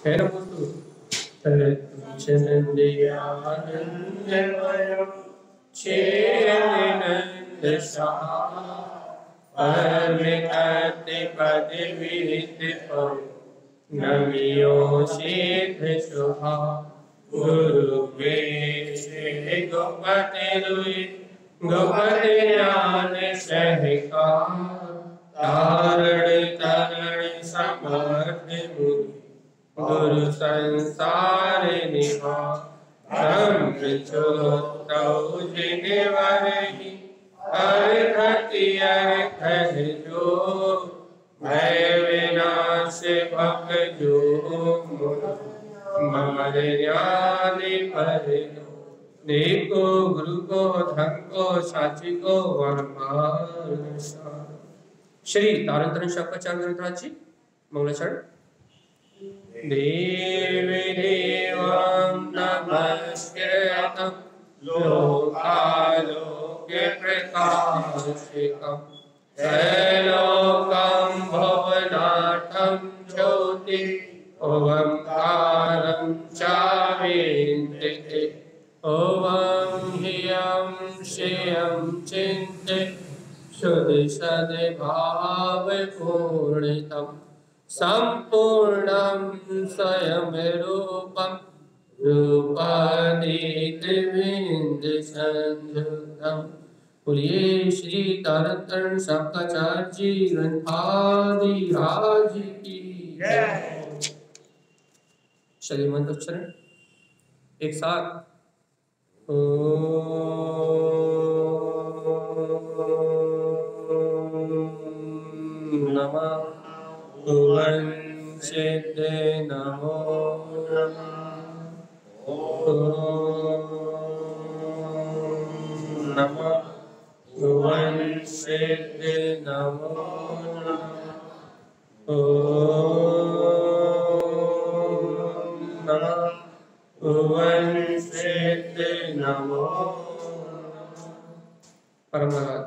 है ना बोल नमियो सिद्ध शुभा गुरु के श्री गोपति दुई गोपति ज्ञान सहका तारण तरण समर्थ मुनि गुरु संसार निभा ब्रह्मचोतौ जिनवरहि अर्घ जो भय विनाश भक्त जो ममर ज्ञान पर देखो गुरु को धन को साची को वरमान श्री तारंतरण शंकराचार्य ग्रंथराज जी मंगलाचरण। देवी देवं नमस्कृतं लोकालोके प्रकाशितं त्रैलोक्यं भुवनार्थं ज्योति ओंकारं चाविन्द्रिते ओं ह्रियं श्रियं चिन्त्य शुद्धि सद्भावपूर्णितं संपूर्णं स्वयं रूपं रूपादित्य बोलिए श्री तारतरण शंकराचार्य जी ग्रंथाधिराज की जय। चलिए मंत्र उच्चारण एक साथ। नमः सिद्ध नमो नमः सिद्ध नमो नमः सिद्ध नमो परमहंस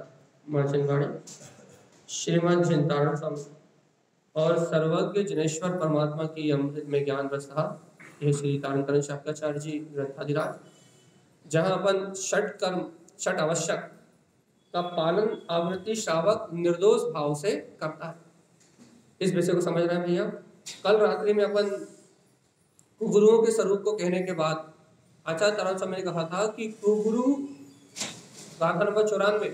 मार्चनवाड़ी श्रीमद् चिंतारण स्वामी और सर्वज्ञ जनेश्वर परमात्मा की अमृत में ज्ञान रसा यह श्री तारंतरण शंकराचार्य जी ग्रंथाधिराज, जहाँ अपन षट कर्म षट आवश्यक का पालन आवृत्ति श्रावक निर्दोष भाव से करता है। इस विषय को समझ रहे हैं भैया। कल रात्रि में अपन कुगुरुओं के स्वरूप को कहने के बाद आचार्य तारण स्वामी ने कहा था कि कुगुरु गाथा नंबर 94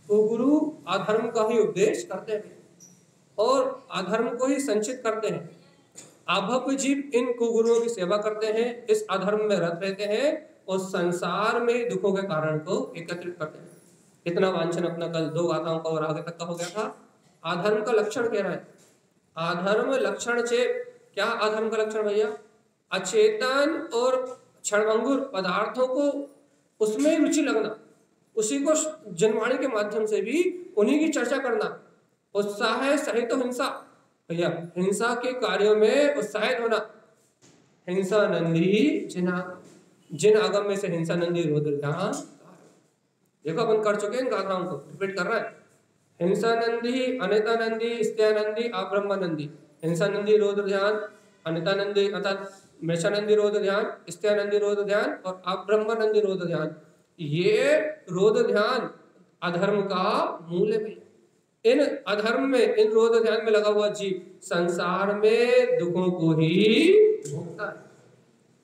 कुगुरु अधर्म का ही उपदेश करते हैं और अधर्म को ही संचित करते हैं। अभप जीव इन कुगुरुओं की सेवा करते हैं, इस अधर्म में रत रहते हैं और संसार में दुखों के कारण को एकत्रित करते हैं। इतना वांछन अपना कल 2 गाथाओं का और आगे तक का हो गया था। अधर्म का लक्षण कह रहा है। अधर्म लक्षण से क्या अधर्म का लक्षण भैया? अचेतन और क्षणभंगुर पदार्थों को उसमें रुचि लगना, उसी को जनवाणी के माध्यम से भी उन्हीं की चर्चा करना, उत्साह सहित हिंसा भैया, हिंसा के कार्यों में उत्साहित होना। हिंसा नंदी जिन आगम में से हिंसा नंदी रुद्र ध्यान देखो अपन कर चुके हैं इन गाथाओं को रिपीट कर रहा है। हिंसा नंदी, अनिता नंदी, स्त्या नंदी, अब्रह्म नंदी। हिंसा नंदी रोध ध्यान, अनिता नंदी अर्थात मृषा नंदी रोध ध्यान, स्त्या नंदी रोध ध्यान और अब्रह्म नंदी रोध ध्यान। ये रोध ध्यान अधर्म का मूल है भैया। इन अधर्म में, इन रोध ध्यान में लगा हुआ जीव संसार में दुखों को ही भोगता है।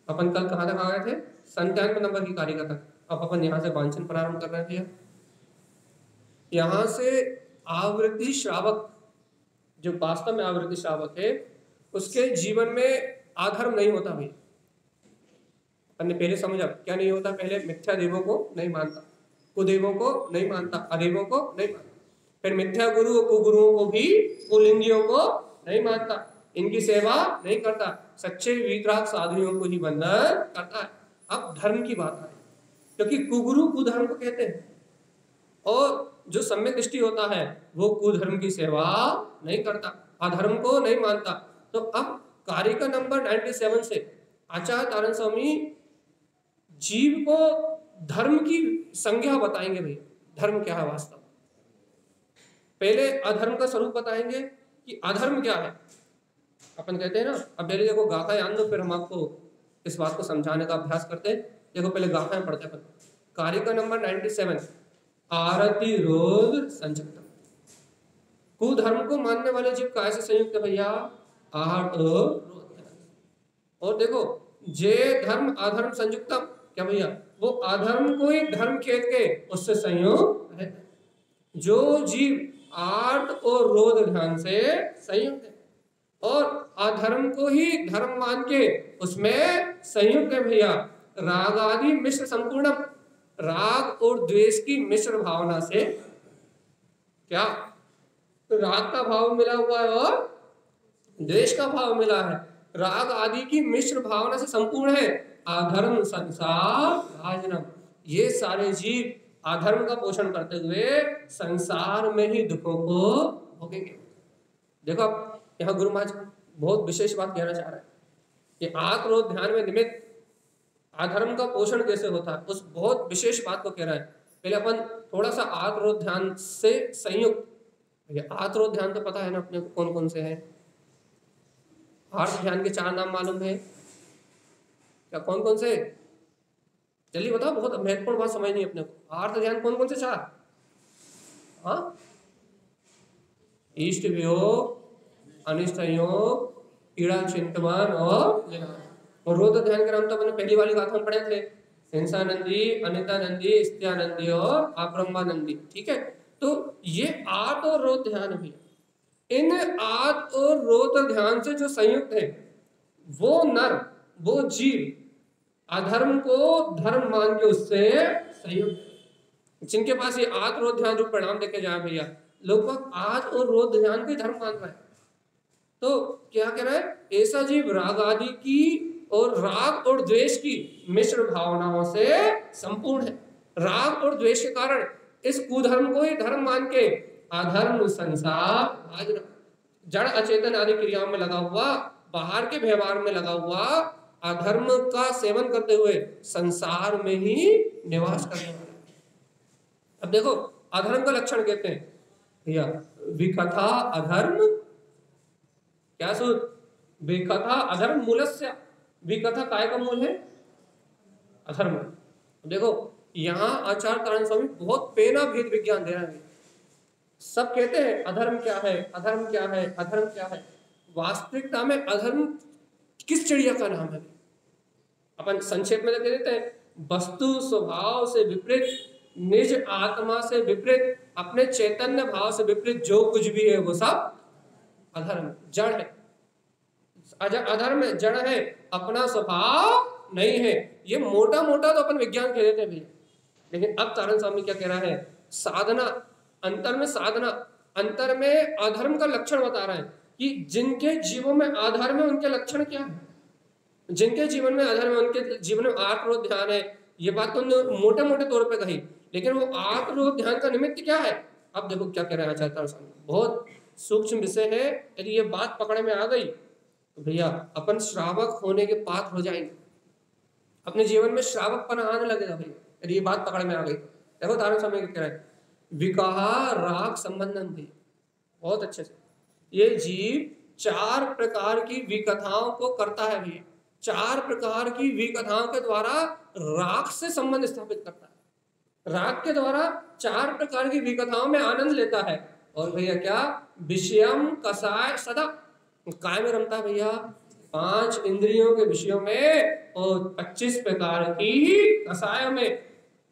अपन कल कहाँ तक आ गए थे? 97 नंबर की कारिका तक। अब अपन यहाँ से वांछन प्रारंभ कर रहे थे। यहाँ से आवृत्ति श्रावक, जो वास्तव में आवृत्ति श्रावक है, उसके जीवन में अधर्म नहीं होता भाई। हमने पहले समझा क्या नहीं होता? पहले मिथ्या देवों को नहीं मानता, कुदेवों को नहीं मानता, अदेवों को नहीं मानता। फिर मिथ्या गुरु और कुगुरुओं को भी, कुलिंगियों को नहीं मानता, इनकी सेवा नहीं करता, सच्चे वीतराग साधुओं को ही बंधन करता है। अब धर्म की बात है, क्योंकि कुगुरु कुधर्म को कहते हैं और जो सम्यक दृष्टि होता है वो कुधर्म की सेवा नहीं करता, अधर्म को नहीं मानता। तो अब कारिका नंबर 97 से आचार्य तारण स्वामी जीव को धर्म की संज्ञा बताएंगे भाई। धर्म क्या है वास्तव? पहले अधर्म का स्वरूप बताएंगे कि अधर्म क्या है। अपन कहते हैं ना, अब पहले देखो गाथा याद दो, फिर हम आपको इस बात को समझाने का अभ्यास करते हैं। देखो पहले गाथा में पढ़ते हैं अपन। कारिका नंबर 97, आरति रोध संयुक्त। कुधर्म को मानने वाले जीव काय से संयुक्त है भैया? आहट रोध। और देखो जे धर्म अधर्म संयुक्तम, क्या भैया? वो अधर्म को ही धर्म खेत के उससे संयोग है। जो जीव आर्त और रोध ध्यान से संयुक्त है और अधर्म को ही धर्म मान के उसमें संयुक्त है भैया, राग आदि मिश्र संपूर्ण, राग और द्वेष की मिश्र भावना से, क्या तो राग का भाव मिला हुआ है और द्वेष का भाव मिला है, राग आदि की मिश्र भावना से संपूर्ण है। अधर्म संसार भाजनम, ये सारे जीव अधर्म का पोषण करते हुए संसार में ही दुखों को भोगेंगे। देखो अब यहाँ गुरु महाराज बहुत विशेष बात कहना चाह रहे हैं कि आक्रोध ध्यान में निमित्त अधर्म का पोषण कैसे होता है, उस बहुत विशेष बात को कह रहा है। पहले अपन थोड़ा सा आक्रोध ध्यान से संयुक्त, आक्रोध ध्यान तो पता है ना अपने को कौन कौन से हैं? आर्त ध्यान के 4 नाम मालूम है क्या? कौन कौन से? जल्दी बताओ, बहुत महत्वपूर्ण बात समझनी है अपने को। आर्त ध्यान कौन कौन से 4? हाँ, इष्ट वियोग, अनिष्ट योग, पीड़ा चिंतमान और रोध ध्यान के नाम तो अपने पहली वाली गाथा में पढ़े थे, हिंसानंदी, अनितानंदी, स्त्यानंदी और अब्रह्मानंदी। ठीक है, तो ये आत और रोध ध्यान भी, इन आत और रोध ध्यान से जो संयुक्त है वो नर, वो जीव अधर्म को धर्म मान के उससे संयुक्त। जिनके पास ये आत रोध ध्यान रूप परिणाम देखे जाए भैया, लोग आत और रोध ध्यान के धर्म मान रहे हैं। तो क्या कह रहा है? ऐसा जीव राग आदि की और राग और द्वेष की मिश्र भावनाओं से संपूर्ण है। राग और द्वेष के कारण इस कुधर्म को ही धर्म मान के अधर्म संसार, जड़ अचेतन आदि क्रियाओं में लगा हुआ, बाहर के व्यवहार में लगा हुआ, अधर्म का सेवन करते हुए संसार में ही निवास करने वाला। अब देखो अधर्म का लक्षण कहते हैं भैया, विकथा अधर्म, क्या सूत्र? विकथा अधर्म मूलस्य, विकथा काय का मूल है? अधर्म। देखो यहाँ आचार्य तारण स्वामी बहुत पेना भेद विज्ञान दे रहे हैं। सब कहते हैं अधर्म क्या है, अधर्म क्या है, अधर्म क्या है। वास्तविकता में अधर्म किस चिड़िया का नाम है? अपन संक्षेप में दे देते हैं, वस्तु स्वभाव से विपरीत, निज आत्मा से विपरीत, अपने चैतन्य भाव से विपरीत जो कुछ भी है वो सब अधर्म, जड़ है। अधर्म जड़ है, अपना स्वभाव नहीं है। ये मोटा मोटा तो अपन विज्ञान कह देते हैं भैया, लेकिन अब तारण स्वामी क्या कह रहा है? साधना अंतर में, साधना अंतर में अधर्म का लक्षण बता रहे हैं कि जिनके जीवन में अधर्म है उनके लक्षण क्या है। जिनके जीवन में अधर्म है उनके जीवन में आक्रोध ध्यान है। ये बात तो मोटे मोटे तौर पे कही, लेकिन वो आक्रोध ध्यान का निमित्त क्या है? अब देखो क्या कह रहे हैं आचार्य तारण स्वामी, बहुत सूक्ष्म विषय है। यदि ये बात पकड़ में आ गई तो भैया अपन श्रावक होने के पात्र हो जाएंगे। अपने जीवन में श्रावकपन आने लगेगा भैया यदि ये बात पकड़ में आ गई। देखो तारण स्वामी क्या कह रहे हैं, विकाहा राग संबंधन भी बहुत अच्छे से, ये जीव 4 प्रकार की विकथाओं को करता है भैया। 4 प्रकार की विकथाओं के द्वारा राग से संबंध स्थापित करता है। राग के द्वारा 4 प्रकार की विकथाओं में आनंद लेता है। और भैया क्या? विषयम कसाय सदा, काय में रमता भैया? 5 इंद्रियों के विषयों में और 25 प्रकार की कसायों में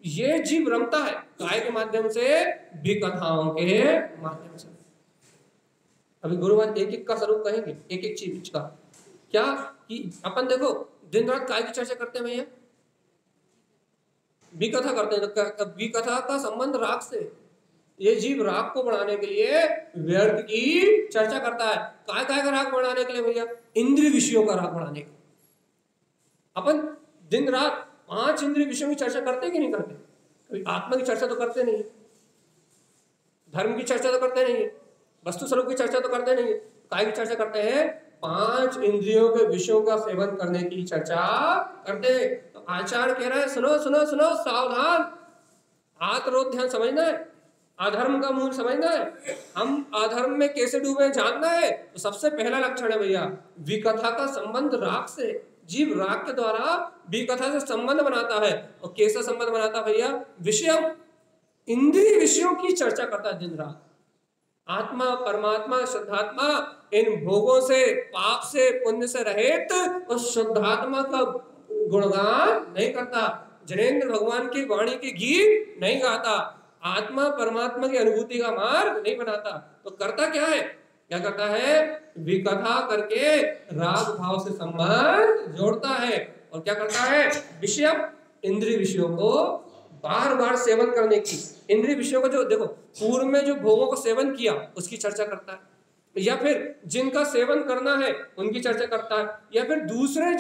ये जीव रमता है। काय के माध्यम से? विकथाओं के माध्यम से। अभी गुरुवार एक एक का स्वरूप कहेंगे, एक एक चीज का। क्या कि अपन देखो दिन रात काय की चर्चा करते हैं भैया, विकथा करते हैं। तो विकथा का संबंध राग से। ये जीव राग को बढ़ाने के लिए व्यर्थ की चर्चा करता है। काय काय का राग बढ़ाने के लिए भैया? इंद्रिय विषयों का राग बढ़ाने के लिए। अपन दिन रात 5 इंद्रिय विषयों की चर्चा करते कि नहीं करते? कभी आत्मा की चर्चा तो करते नहीं, धर्म की चर्चा तो करते नहीं, वस्तु स्वरूप की चर्चा तो करते नहीं, काय की चर्चा करते हैं? 5 इंद्रियों के विषयों का सेवन करने की चर्चा करते हैं। तो आचार्य कह रहा है सुनो सुनो सुनो, सावधान, आत्मरोध ध्यान समझना है। अधर्म का मूल समझना है, हम अधर्म में कैसे डूबे जानना है, तो सबसे पहला लक्षण है भैया विकथा का संबंध राग से। जीव राग के द्वारा विकथा से संबंध बनाता है। और कैसा संबंध बनाता है भैया? विषय, इंद्रिय विषयों की चर्चा करता है दिन रात। आत्मा, परमात्मा, शुद्धात्मा इन भोगों से, पाप से, पुण्य से रहित और शुद्धात्मा का गुणगान नहीं करता, जनेन्द्र भगवान की वाणी के गीत नहीं गाता, आत्मा परमात्मा की अनुभूति का मार्ग नहीं बनाता। तो करता क्या है? क्या करता है? विकथा करके राग भाव से संबंध जोड़ता है। और क्या करता है? विषय, इंद्रिय विषयों को बार बार सेवन करने की, इंद्रिय विषयों का जो देखो पूर्व में जो भोगों को सेवन किया उसकी चर्चा करता है, या फिर जिनका सेवन करना है उनकी चर्चा करता है, या फिर दूसरे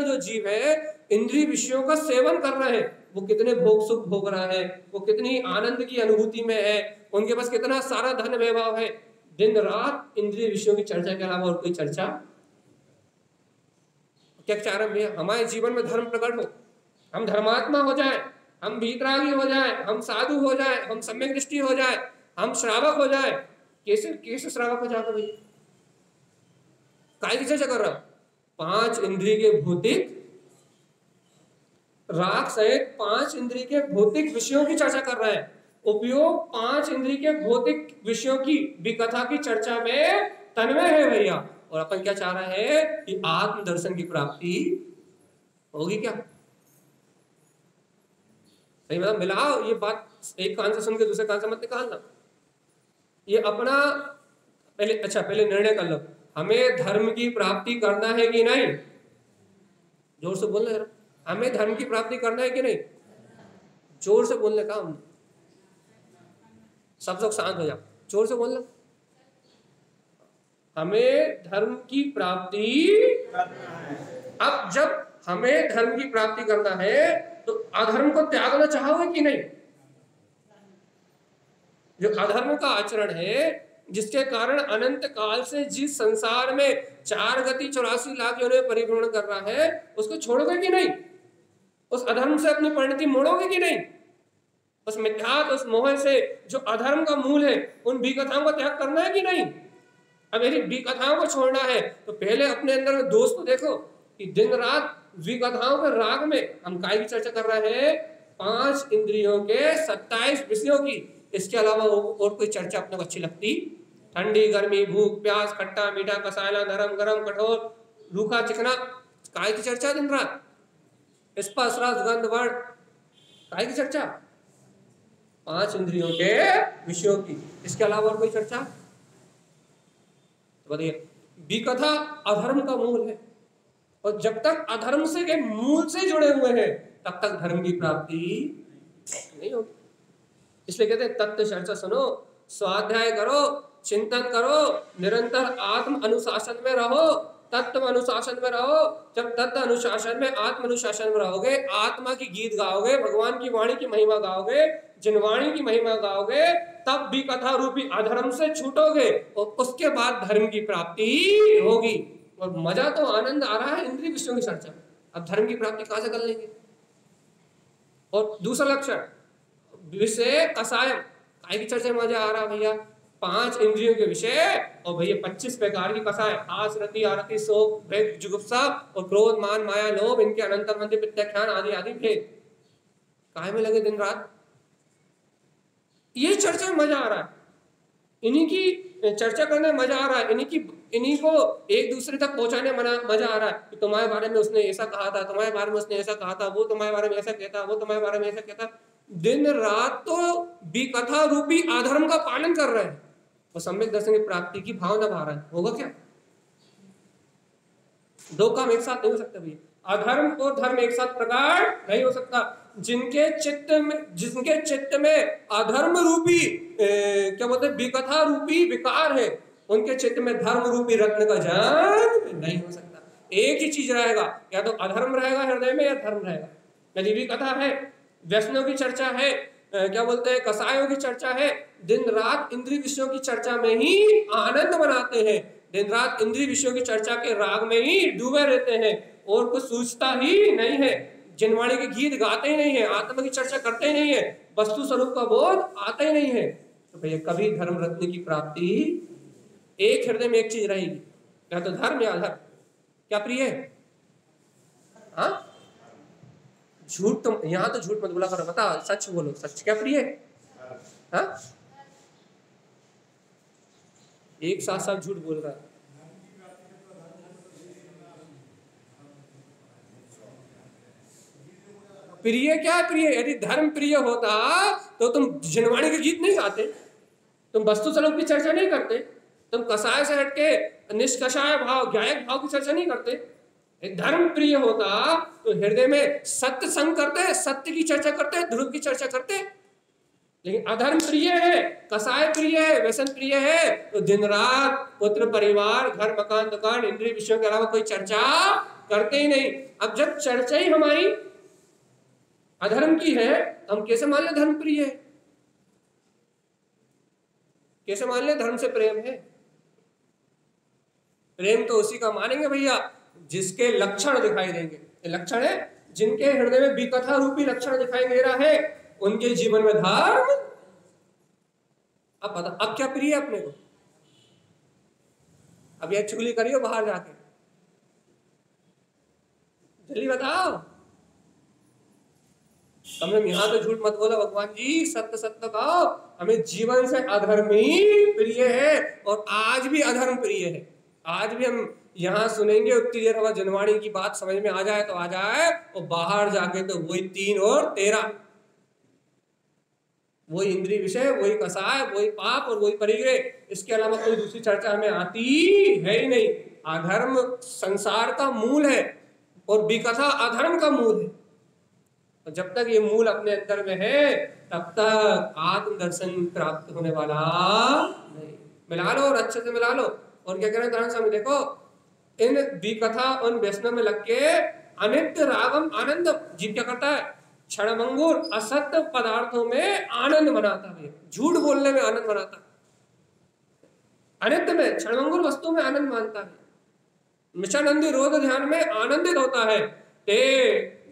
जो जीव है इंद्रिय विषयों का सेवन कर रहे हैं, वो कितने भोग सुख भोग रहा है, वो कितनी आनंद की अनुभूति में है, उनके पास कितना सारा धन वैभव है। दिन रात इंद्रिय विषयों की चर्चा के अलावा और कोई चर्चा क्या चाह रहे हैं? हमारे जीवन में धर्म प्रकट हो, हम धर्मात्मा हो जाए, हम वीतरागी हो जाए, हम साधु हो जाए, हम सम्यक दृष्टि हो जाए, हम श्रावक हो जाए। कैसे श्रावक हो जाता भैया? काय की चर्चा कर रहा? 5 इंद्रिय के भौतिक राग सहित 5 इंद्रिय के भौतिक विषयों की चर्चा कर रहा है। उपयोग 5 इंद्रिय के भौतिक विषयों की विकथा की चर्चा में तन्मय है भैया। और अपन क्या चाह रहे हैं कि आत्म दर्शन की प्राप्ति होगी क्या? सही मतलब मिलाओ ये बात, एक कान से सुन के दूसरे कान से मत निकालना। ये अपना पहले निर्णय कर लो, हमें धर्म की प्राप्ति करना है कि नहीं? जोर से बोलना जरा, हमें धर्म की प्राप्ति करना है कि नहीं? जोर से बोलने का, हम सब लोग शांत हो जाओ, जोर से बोलना। हमें धर्म की प्राप्ति करना है। अब जब हमें धर्म की प्राप्ति करना है तो अधर्म को त्यागना चाहोगे कि नहीं? जो अधर्म का आचरण है, जिसके कारण अनंत काल से जिस संसार में 4 गति 84 लाख योनियों में परिभ्रमण कर रहा है, उसको छोड़ोगे कि नहीं? उस अधर्म से अपनी परिणति मोड़ोगे कि नहीं? उस मिथ्यात, उस मोह से जो अधर्म का मूल है, उन विकथाओं का त्याग करना है कि नहीं? अब यदि विकथाओं को छोड़ना है तो पहले अपने अंदर में दोष को देखो कि दिन रात विकथाओं के राग में हम काय की चर्चा कर रहे हैं? 5 इंद्रियों के 27 विषयों की। इसके अलावा और कोई चर्चा अपने को अच्छी लगती? ठंडी गर्मी, भूख प्यास, खट्टा मीठा, कसायला, नरम गरम, कठोर रूखा चिकना, काय की चर्चा दिन रात? स्पर्श रस गंध वर्ण, काय की चर्चा? 5 इंद्रियों के विषयों की। इसके अलावा और कोई चर्चा? तो बताइए, विकथा अधर्म का मूल है, और जब तक अधर्म से के मूल से जुड़े हुए हैं तब तक धर्म की प्राप्ति नहीं होगी। इसलिए कहते हैं तत्व चर्चा सुनो, स्वाध्याय करो, चिंतन करो, निरंतर आत्म अनुशासन में रहो, तत्व अनुशासन में रहो। जब तत्व अनुशासन में, आत्म अनुशासन में रहोगे, आत्मा की गीत गाओगे, भगवान की वाणी की महिमा गाओगे, जिन वाणी की महिमा गाओगे, तब भी कथा रूपी अधर्म से छूटोगे और उसके बाद धर्म की प्राप्ति होगी। और मजा तो आनंद आ रहा है इंद्रिय विषयों की चर्चा, अब धर्म की प्राप्ति कहां से कर लेंगे? और दूसरा लक्षण विषय कसायम, काय की चर्चा में मजा आ रहा भैया? 5 इंद्रियों के विषय और भैया 25 प्रकार की कसाय, आस रति आरति शोक भय जुगुप्सा और क्रोध मान माया लोभ, इनके अनंतर मंदिर प्रत्याख्यान आदि आदि भेद, काय में लगे दिन रात ये चर्चा में मजा आ रहा है, इन्हीं की चर्चा करने में मजा आ रहा है, इन्हीं को एक दूसरे तक पहुंचाने में मजा आ रहा है कि तुम्हारे बारे में उसने ऐसा कहा था, तुम्हारे बारे में उसने ऐसा कहा था, वो तुम्हारे बारे में ऐसा कहता, वो तुम्हारे बारे में ऐसा कहता। दिन रात तो विकथा रूपी अधर्म का पालन कर रहे हैं और सम्यक दर्शन की प्राप्ति की भावना भा रहा है। होगा क्या? दो काम एक साथ नहीं हो सकते भैया, अधर्म और धर्म एक साथ प्रकट नहीं हो सकता। जिनके चित्त में अधर्म रूपी क्या बोलते हैं, विकथा रूपी विकार है, उनके चित्त में धर्म रूपी रत्न का जन्म नहीं हो सकता। एक ही चीज रहेगा, या तो अधर्म रहेगा हृदय में या धर्म रहेगा। यदि विकथा है, व्यसनों की चर्चा है, क्या बोलते हैं कसायों की चर्चा है, दिन रात इंद्रिय विषयों की चर्चा में ही आनंद मनाते हैं, दिन रात इंद्रिय विषयों की चर्चा के राग में ही डूबे रहते हैं और कुछ सूझता ही नहीं है। जिनवाणी के गीत गाते ही नहीं है, आत्मा की चर्चा करते ही नहीं है, वस्तु स्वरूप का बोध आता ही नहीं है, तो भैया कभी धर्म रत्न की प्राप्ति, एक हृदय में एक चीज रहेगी, या तो धर्म या अधर्म। क्या प्रिय है? हाँ, झूठ तो यहां तो झूठ मत बोला करो, बता सच बोलो, सच क्या प्रिय है? हाँ, एक साथ साथ झूठ बोल रहा है। प्रिय क्या प्रिय? यदि धर्म प्रिय होता तो तुम जिनवाणी के गीत नहीं गाते, तुम वस्तु स्वरूप की चर्चा नहीं करते, तुम कसाय से हटके निष्कषाय भाव, ज्ञायक भाव की चर्चा नहीं करते। धर्म प्रिय होता तो हृदय में सत्य संग करते, सत्य की चर्चा करते, ध्रुव की चर्चा करते। लेकिन अधर्म प्रिय है, कसाय प्रिय है, व्यसन प्रिय है, तो दिन रात पुत्र परिवार घर मकान दुकान इंद्रिय विषयों के अलावा कोई चर्चा करते ही नहीं। अब जब चर्चा ही हमारी अधर्म की है, हम कैसे मान ले धर्म प्रिय है? कैसे मान ले धर्म से प्रेम है? प्रेम तो उसी का मानेंगे भैया जिसके लक्षण दिखाई देंगे। लक्षण है जिनके हृदय में विकथा रूपी लक्षण दिखाई दे रहा है, उनके जीवन में धर्म। अब पता अब क्या प्रिय है अपने को? अब यह चुगली करियो बाहर जाके, जल्दी बताओ। कम यहां तो झूठ मत बोलो, भगवान जी सत्य सत्य कहो। हमें जीवन से अधर्म ही प्रिय है, और आज भी अधर्म प्रिय है। आज भी हम यहाँ सुनेंगे, उतनी देर हमारी जनवाणी की बात समझ में आ जाए तो आ जाए, और बाहर जाके तो वही 3 और 13, वही इंद्रिय विषय, वही कसाय, वही पाप और वही परिग्रह। इसके अलावा कोई दूसरी चर्चा हमें आती है ही नहीं। अधर्म संसार का मूल है और विकथा अधर्म का मूल है। तो जब तक ये मूल अपने अंदर में है, तब तक आत्म दर्शन प्राप्त होने वाला नहीं। मिला लो और अच्छे से मिला लो। और क्या कह रहे हैं धर्म स्वामी, देखो इन विकथा उन व्यसनों में लग के अनित्य रागम आनंद, जीव क्या करता है? क्षणभंगुर असत्य पदार्थों में आनंद मनाता है, झूठ बोलने में आनंद मनाता है, अनित्य में क्षणभंगुर वस्तु में आनंद मानता है, मिशानंदी रोध ध्यान में आनंदित होता है। ते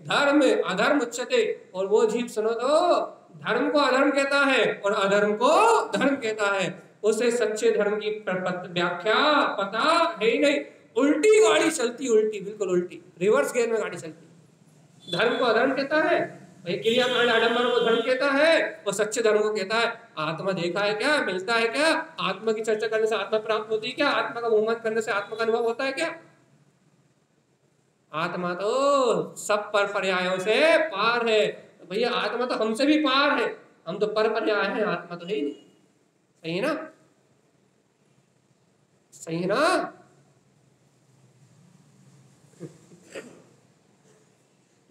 धर्म अधर्म उच्चते, और वो जीव सुनो तो धर्म को अधर्म कहता है और अधर्म को धर्म कहता है। उसे सच्चे धर्म की व्याख्या पता है ही नहीं। उल्टी गाड़ी चलती, उल्टी, बिल्कुल उल्टी, रिवर्स गियर में गाड़ी चलती। धर्म को अधर्म कहता है, क्रियाकांड आडंबर को धर्म कहता है, और सच्चे धर्म को कहता है आत्मा देखा है क्या, मिलता है क्या, आत्मा की चर्चा करने से आत्मा प्राप्त होती है क्या, आत्मा का मोहमान करने से आत्मा का अनुभव होता है क्या? आत्मा तो सब पर पर्यायों से पार है। तो भैया आत्मा तो हमसे भी पार है, हम तो पर पर्याय हैं, आत्मा तो है ही नहीं। सही है ना? सही है ना?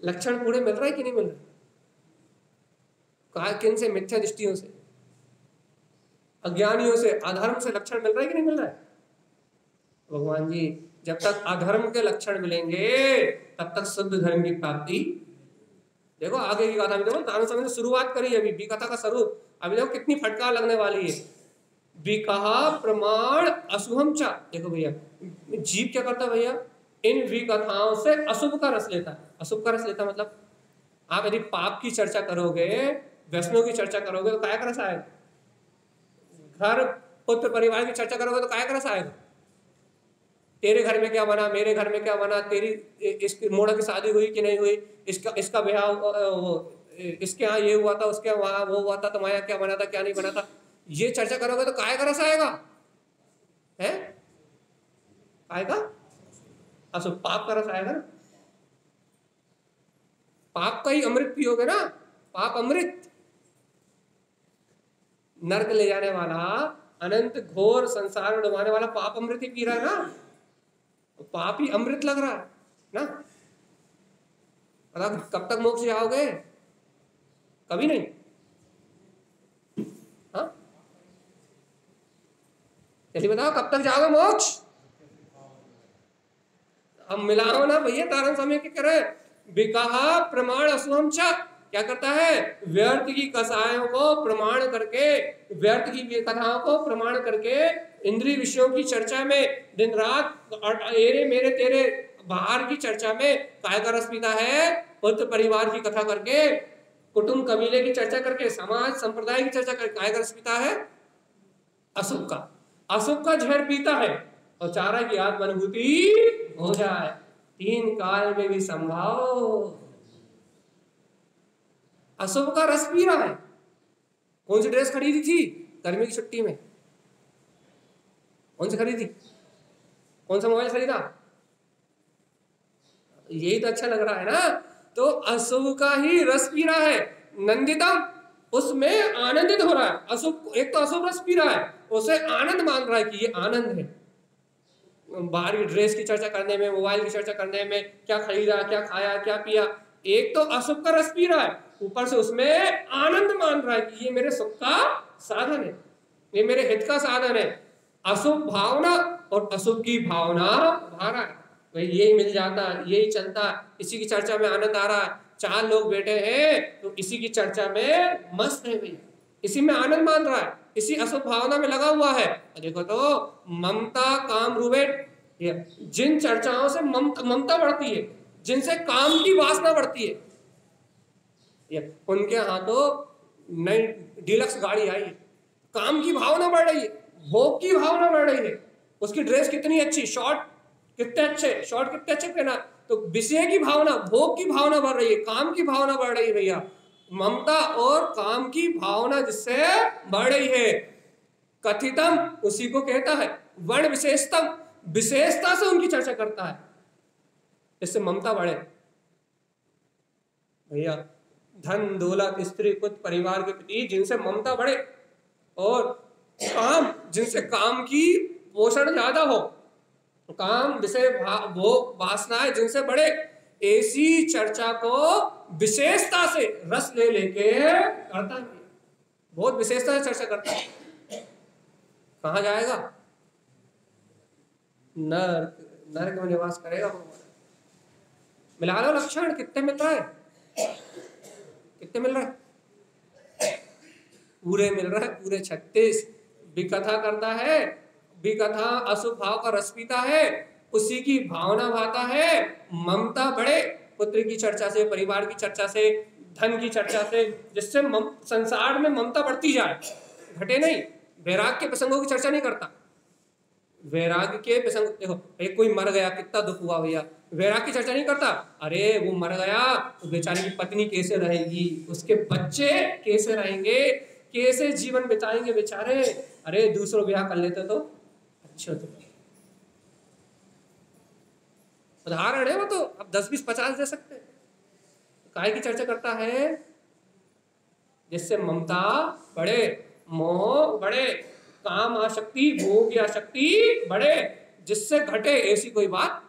लक्षण पूरे मिल रहा है कि नहीं मिल रहा? किन से? मिथ्या दृष्टियों से, अज्ञानियों से, अधर्म से लक्षण मिल रहा है कि नहीं मिल रहा है? भगवान जी जब तक अधर्म के लक्षण मिलेंगे तब तक शुद्ध धर्म की प्राप्ति। देखो आगे की गाथा में, देखो तारण समय ने शुरुआत करी अभी विकथा का स्वरूप, अभी देखो कितनी फटकार लगने वाली है। विकहा प्रमाण अशुभम चा, देखो भैया जीव क्या करता है भैया, इन विकथाओं से अशुभ का रस लेता है। अशुभ का रस लेता मतलब आप यदि पाप की चर्चा करोगे, व्यसनों की चर्चा करोगे तो काय का रस आएगा? घर पुत्र परिवार की चर्चा करोगे तो काय का रस आएगा? तेरे घर में क्या बना, मेरे घर में क्या बना, तेरी इसकी मोड़ा की शादी हुई कि नहीं हुई, इसका ब्याह, इसके यहाँ ये हुआ था, उसके वहाँ वो हुआ था, तुम्हारे क्या बना था, क्या नहीं बना था, ये चर्चा करोगे तो काय का रस आएगा? है काय का? अच्छा पाप का रस आएगा ना। पाप का ही अमृत पियोगे ना, पाप अमृत, नरक ले जाने वाला, अनंत घोर संसार में डुबाने वाला पाप अमृत ही पी रहा है ना। पाप ही अमृत लग रहा है ना। कब तक मोक्ष जाओगे? कभी नहीं। हाँ जल्दी बताओ कब तक जाओगे मोक्ष? अब मिलाओ ना भैया, तारण समय के करे विकहा प्रमाण अशुभम च, क्या करता है? व्यर्थ की कसायों को प्रमाण करके, व्यर्थ की कथाओं को प्रमाण करके इंद्रिय विषयों की चर्चा में दिन रात एरे मेरे तेरे बाहर की चर्चा में काय का रस पीता है? पुत्र परिवार की कथा करके, कुटुंब कबीले की चर्चा करके, समाज संप्रदाय की चर्चा करके काय का रस पीता है? अशुभ का। अशुभ का जहर पीता है और चाह रहा है कि आत्मानुभूति हो जाए, तीन काल में भी संभाव। अशुभ का रस पी रहा है। कौन सी ड्रेस खरीदी थी गर्मी की छुट्टी में? कौन सी खरीदी? कौन सा मोबाइल खरीदा? यही तो अच्छा लग रहा है ना। तो अशुभ का ही रस पी रहा है। नंदितम, उसमें आनंदित हो रहा है। अशुभ, एक तो अशुभ रस पी रहा है, उसे आनंद मान रहा है कि ये आनंद है। बाहर की ड्रेस की चर्चा करने में, मोबाइल की चर्चा करने में, क्या खरीदा, क्या खाया, क्या पिया। एक तो अशुभ का रस पी रहा है, ऊपर से उसमें आनंद मान रहा है कि ये मेरे सुख का साधन है, ये मेरे हित का साधन है। अशुभ भावना और अशुभ की भावना भारा है भाई, यही मिल जाता, यही चलता, इसी की चर्चा में आनंद आ रहा है। चार लोग बैठे हैं तो इसी की चर्चा में मस्त है भैया, इसी में आनंद मान रहा है, इसी अशुभ भावना में लगा हुआ है। देखो तो ममता काम रूबेट, जिन चर्चाओं से ममता बढ़ती है, जिनसे काम की वासना बढ़ती है, उनके यहाँ तो नई डीलक्स गाड़ी आई है, काम की भावना बढ़ रही है, भोग की भावना बढ़ रही है। उसकी ड्रेस कितनी अच्छी, शॉर्ट कितने अच्छे, शॉर्ट कितने अच्छे पहना, तो विषय की भावना, भोग की भावना बढ़ रही है, काम की भावना बढ़ रही है भैया। ममता और काम की भावना जिससे बढ़ रही है, कथितम उसी को कहता है। वर्ण विशेषतम, विशेषता से उनकी चर्चा करता है, इससे ममता बढ़े भैया। धन दौलत स्त्री पुत्र परिवार के प्रति जिनसे ममता बढ़े, और काम, जिनसे काम की पोषण ज्यादा हो, काम विषय भोग वासनाएं जिनसे बढ़े, ऐसी चर्चा को विशेषता से रस ले लेके करता है, बहुत विशेषता से चर्चा करता है। कहाँ जाएगा? नर्क, नर्क में निवास करेगा। मिला लो लक्षण, कितने मिल रहा है? कितने मिल रहा है? पूरे मिल रहा है, पूरे 36। विकथा करता है, विकथा अशुभ भाव का रस पीता है, उसी की भावना भाता है, ममता बढ़े, पुत्र की चर्चा से, परिवार की चर्चा से, धन की चर्चा से, जिससे संसार में ममता बढ़ती जाए, घटे नहीं। वैराग के प्रसंगों की चर्चा नहीं करता। वैराग के प्रसंग देखो, एक कोई मर गया, कितना दुख हुआ भैया, वैराग की चर्चा नहीं करता। अरे वो मर गया तो बेचारे की पत्नी कैसे रहेगी, उसके बच्चे कैसे रहेंगे, कैसे जीवन बिताएंगे बेचारे, अरे दूसरों ब्याह कर लेते तो अच्छे होते। उदाहरण है वो, तो अब 10 20 50 दे सकते हैं। काय की चर्चा करता है? जिससे ममता बढ़े, मोह बढ़े, काम आसक्ति, भोग की आसक्ति बढ़े, जिससे घटे, ऐसी कोई बात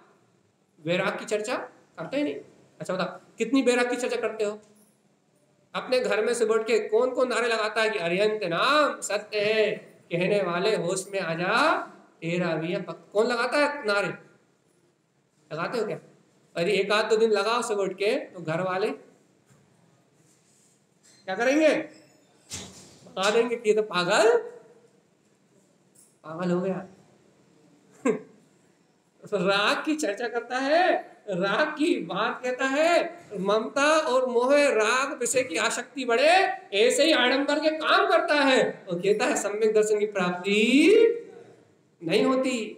वैराग की चर्चा करते ही नहीं। अच्छा बता, कितनी वैराग की चर्चा करते हो? अपने घर में से बैठ के कौन कौन नारे लगाता है कि अरिहंत नाम सत्य है, कहने वाले होश में आ जा, तेरा भी है। कौन लगाता है नारे? लगाते हो क्या? अरे एक आध 2 दिन लगाओ से बैठ के, तो घर वाले क्या करेंगे? बता देंगे कि ये तो पागल पागल हो गया। तो राग की चर्चा करता है, राग की बात कहता है, ममता और मोह, राग विषय की आसक्ति बढ़े, ऐसे ही आडंबर के काम करता है, और कहता है सम्यक दर्शन की प्राप्ति नहीं होती,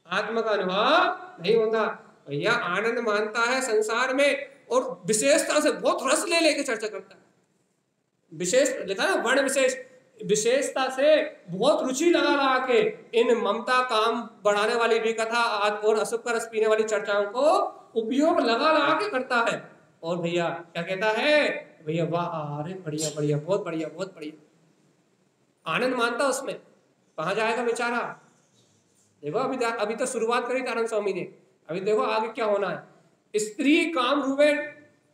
आत्मा का अनुभव नहीं होता भैया। आनंद मानता है संसार में, और विशेषता से बहुत रस ले लेके चर्चा करता है। विशेष लिखा है, वर्ण विशेष, विशेषता से बहुत रुचि लगा के इन ममता काम बढ़ाने वाली भी कथा और अशुभ का रस पीने वाली चर्चाओं को उपयोग लगा के करता है। और भैया क्या कहता है? भैया वाह, अरे बढ़िया बढ़िया, बहुत बढ़िया, बहुत बढ़िया, आनंद मानता उसमें। कहाँ जाएगा बेचारा? देखो अभी तो शुरुआत करी तारण स्वामी ने, अभी देखो आगे क्या होना है। स्त्री काम रूपे,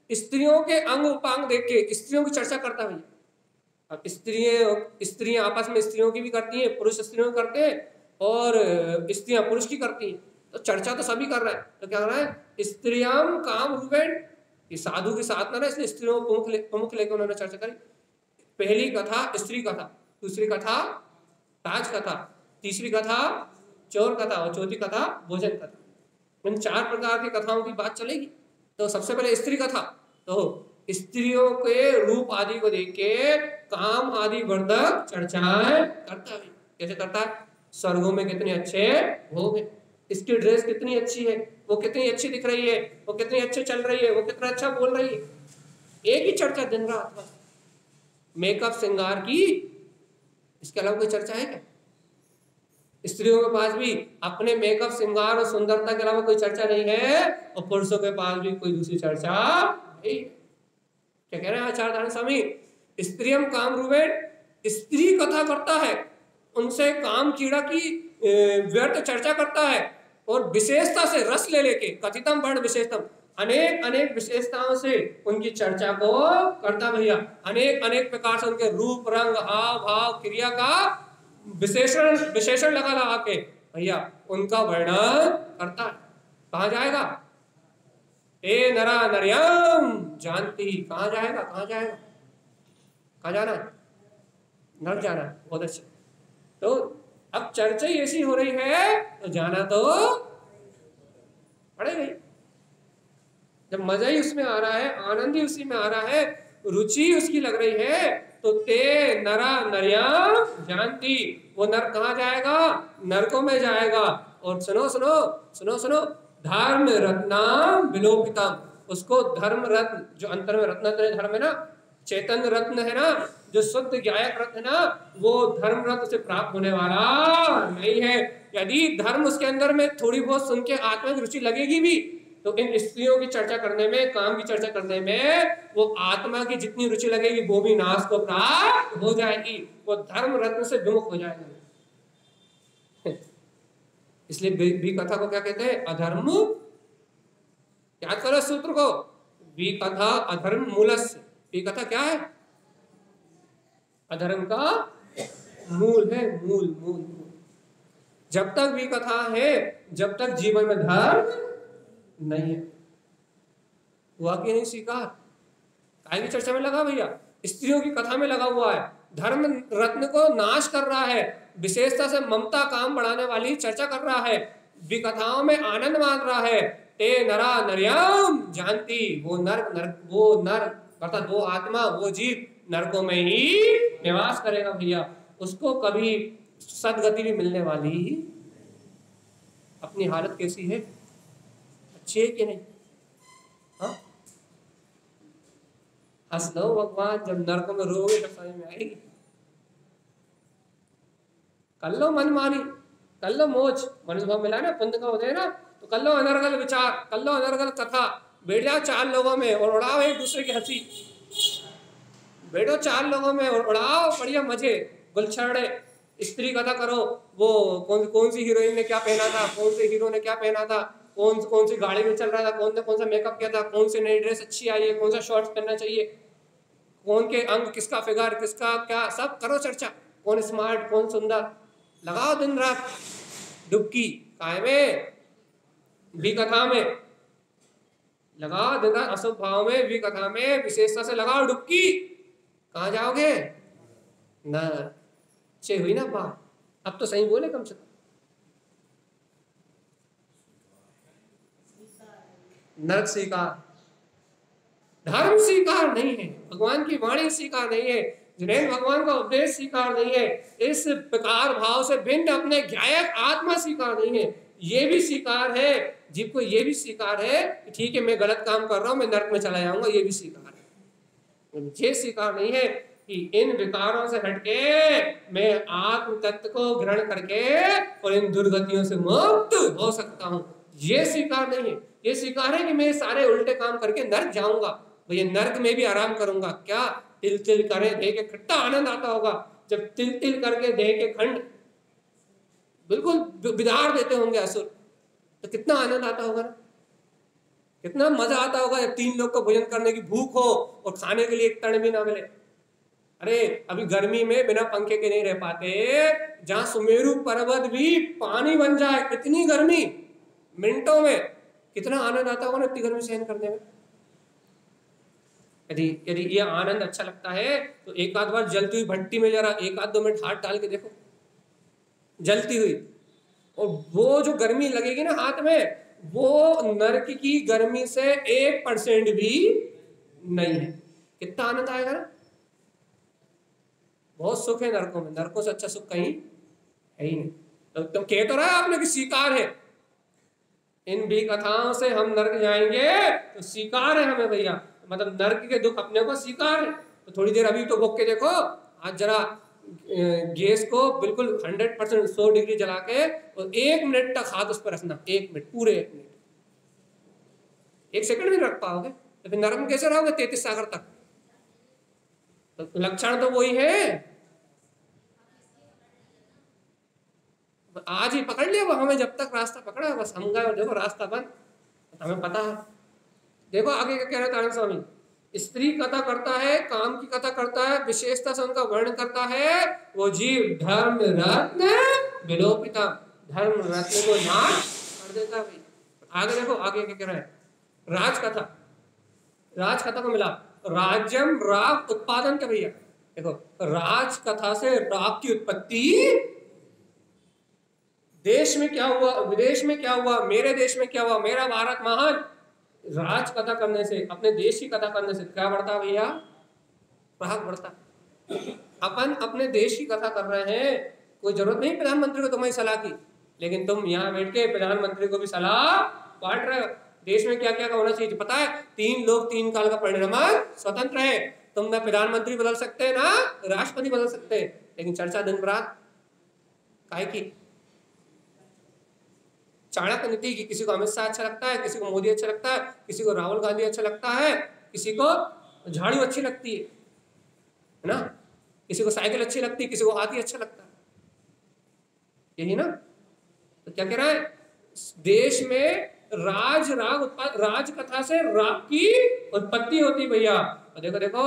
स्त्रियों के अंग उपांग देख के स्त्रियों की चर्चा करता है भैया। अब स्त्रियां आपस में स्त्रियों की भी करती हैं, पुरुष स्त्रियों की करते हैं, और स्त्रियां पुरुष की करती हैं, तो चर्चा तो सभी कर रहे हैं। तो क्या कर रहा है? स्त्रियां काम रूपेण, ये साधु की साधना है, इसलिए स्त्रियों को प्रमुख लेकर उन्होंने चर्चा करी। पहली कथा स्त्री कथा, दूसरी कथा ताज कथा, तीसरी कथा चौर कथा, और चौथी कथा भोजन कथा। इन 4 प्रकार की कथाओं की बात चलेगी। तो सबसे पहले स्त्री कथा, तो स्त्रियों के रूप आदि को देख के काम आदि वर्धक चर्चाएं करता है। कैसे करता है? स्वर्गों में कितने अच्छे भोग हैं, इसकी ड्रेस कितनी अच्छी है, वो कितनी अच्छी दिख रही है, वो कितनी अच्छी चल रही है, वो कितना अच्छा बोल रही है। एक ही चर्चा दिन रात। मेकअप श्रृंगार की, इसके अलावा कोई चर्चा है क्या? स्त्रियों के पास भी अपने मेकअप श्रृंगार और सुंदरता के अलावा कोई चर्चा नहीं है, और पुरुषों के पास भी कोई दूसरी चर्चा नहीं। क्या कह रहे हैं आचार्य स्वामी? स्त्रियम काम रूपेण, स्त्री कथा करता है, उनसे काम कीड़ा की व्यर्थ चर्चा करता है, और विशेषता से रस ले लेके कथितम वर्ण विशेषतम, अनेक अनेक विशेषताओं से उनकी चर्चा को करता भैया। अनेक अनेक प्रकार से उनके रूप रंग हाव भाव क्रिया का विशेषण लगा लगा के भैया उनका वर्णन करता है। कहाँ जाएगा? ए नरा नरियम जानती। कहाँ जाएगा? कहाँ जाएगा? कहाँ जाना है? नर जाना है। बहुत अच्छा। तो अब चर्चा ही ऐसी हो रही है तो जाना तो पड़ेगा ही। जब मजा ही उसमें आ रहा है, आनंद ही उसी में आ रहा है, रुचि उसकी लग रही है, तो ते नरा नरियम जानती, वो नर कहाँ जाएगा? नरकों में जाएगा। और सुनो सुनो सुनो सुनो, धर्म रत्नाम विलोपितम, उसको धर्म रत्न, जो अंतर में रत्न धर्म है ना, चैतन्य रत्न है ना, जो शुद्ध ज्ञायक रत्न है ना, वो धर्म रत्न से प्राप्त होने वाला नहीं है। यदि धर्म उसके अंदर में थोड़ी बहुत सुन के आत्मा की रुचि लगेगी भी, तो इन स्त्रियों की चर्चा करने में, काम की चर्चा करने में, वो आत्मा की जितनी रुचि लगेगी वो भी नाश को प्राप्त हो जाएगी, वो धर्म रत्न से विमुख हो जाएगा। इसलिए भी कथा को क्या कहते हैं? अधर्म। याद करो सूत्र को, भी कथा अधर्म मूलस्य। भी कथा क्या है? अधर्म का मूल है। मूल मूल मूल। जब तक भी कथा है, जब तक जीवन में धर्म नहीं है। हुआ कि नहीं स्वीकार? काय की चर्चा में लगा भैया? स्त्रियों की कथा में लगा हुआ है, धर्म रत्न को नाश कर रहा है, विशेषता से ममता काम बढ़ाने वाली चर्चा कर रहा है, विकथाओं में आनंद मान रहा है। ते नरा नरियम जानती, वो नर अर्थात वो आत्मा, वो जीव नरकों में ही निवास करेगा भैया। उसको कभी सदगति भी मिलने वाली ही। अपनी हालत कैसी है? अच्छी है कि नहीं? हाँ, हंस लो भगवान, जब नरकों में रोगे तब समझ में आएगी। कर लो मनमानी, कर लो मौज, मनुष्य भाव मिला ना, पुण्य का उदय ना, तो कर लो अनर्गल विचार, कर लो अनर्गल कथा, बैठ जाओ 4 लोगों में और उड़ाओ एक दूसरे की हंसी। बैठो 4 लोगों में और उड़ाओ बढ़िया मजे, गुलछर्रे। स्त्री कथा करो, वो कौन सी हीरोइन ने क्या पहना था, कौन से हीरो ने क्या पहना था, कौन सी गाड़ी में चल रहा था, कौन सा मेकअप किया था, कौन सी नई ड्रेस अच्छी आई है, कौन सा शॉर्ट्स पहनना चाहिए, कौन के अंग, किसका फिगर, किसका क्या, सब करो चर्चा। कौन स्मार्ट, कौन सुंदर, लगाओ दिन रात डुबकी। काय में? भी कथा में लगाओ दिन रात, अशुभ भाव में, भी कथा में विशेषता से लगाओ डुबकी। कहाँ जाओगे? न अच्छे हुई ना बात। अब तो सही बोले कम से कम। नरक स्वीकार, धर्म स्वीकार नहीं है, भगवान की वाणी स्वीकार नहीं है, जिन्हें भगवान का उपदेश स्वीकार नहीं है, इस प्रकार भाव से भिन्न अपने ज्ञायक आत्मा स्वीकार नहीं है। ये भी स्वीकार है, जीव को ये भी स्वीकार है कि ठीक है मैं गलत काम कर रहा हूं, मैं नरक में चला जाऊंगा, ये भी स्वीकार है। ये स्वीकार नहीं है कि इन विकारों से हटके मैं आत्म तत्व को ग्रहण करके और इन दुर्गतियों से मुक्त हो सकता हूं। ये स्वीकार नहीं है। ये स्वीकार है कि मैं सारे उल्टे काम करके नरक जाऊंगा, भैया नरक में भी आराम करूंगा। क्या तिल तिल करे दे के कितना आनंद आता होगा जब तिल तिल करके दे के खंड बिल्कुल बिदार देते होंगे असुर, तो कितना आनंद आता होगा ना, कितना मजा आता होगा जब 3 लोग को भोजन करने की भूख हो और खाने के लिए एक तण भी ना मिले। अरे अभी गर्मी में बिना पंखे के नहीं रह पाते, जहां सुमेरु पर्वत भी पानी बन जाए, इतनी गर्मी मिनटों में, कितना आनंद आता होगा ना इतनी गर्मी सहन करने में। यदि ये आनंद अच्छा लगता है तो एक आध बार जलती हुई भट्टी में जरा 1-2 मिनट हाथ डाल के देखो, जलती हुई, और वो जो गर्मी लगेगी ना हाथ में, वो नरक की गर्मी से 1% भी नहीं है। कितना आनंद आएगा ना, बहुत सुख है नरकों में, नरकों से अच्छा सुख कहीं है ही नहीं। तो तुम कह तो रहा आपने कि स्वीकार है, इन भी कथाओं से हम नरक जाएंगे तो स्वीकार है हमें भैया, मतलब नरक के दुख अपने को स्वीकार है। तो थोड़ी देर अभी तो भोग के देखो, आज जरा गैस को बिल्कुल 100% 100 डिग्री जला के और 1 मिनट तक हाथ उस पर रखना, 1 मिनट, पूरे 1 मिनट, 1 सेकंड भी रख पाओगे तो फिर नरक में कैसे रहोगे 33 सागर तक? तो लक्षण तो वही है। आज ही पकड़ लिया वो हमें, जब तक रास्ता पकड़ा बस हम गए, देखो रास्ता बंद, हमें पता है। देखो आगे क्या कह रहे तारण स्वामी, स्त्री कथा करता है, काम की कथा करता है, विशेषता से उनका वर्णन करता है, वो जीव धर्म रत्न विलोपिता, धर्म रत्न को नाश कर देता भाई। आगे देखो आगे क्या कह रहा है, राजकथा, राजकथा को मिला राज्यम राग उत्पादन के भैया। देखो राजकथा से राग की उत्पत्ति, देश में क्या हुआ, विदेश में क्या हुआ, मेरे देश में क्या हुआ, मेरा भारत महान, राज कथा करने से, अपने देश की कथा करने से क्या बढ़ता भैया? राग बढ़ता। अपन अपने देश की कथा कर रहे हैं, कोई जरूरत नहीं प्रधानमंत्री को तुम्हारी सलाह की, लेकिन तुम यहाँ बैठ के प्रधानमंत्री को भी सलाह बांट रहे हो। देश में क्या क्या होना चाहिए पता है? 3 लोग 3 काल का परिणाम स्वतंत्र है, तुम ना प्रधानमंत्री बदल सकते ना राष्ट्रपति बदल सकते, लेकिन चर्चा दिन रात काहे की? चाणक्य नीति की, किसी को अमित शाह अच्छा लगता है, किसी को मोदी अच्छा लगता है, किसी को राहुल गांधी अच्छा लगता है, किसी को झाड़ू अच्छी लगती है ना, किसी को साइकिल अच्छी लगती है, किसी को हाथी अच्छा लगता है, यही ना। तो क्या कह रहा है, देश में राज राग उत्पाद, राज कथा से राग की उत्पत्ति होती भैया। तो देखो देखो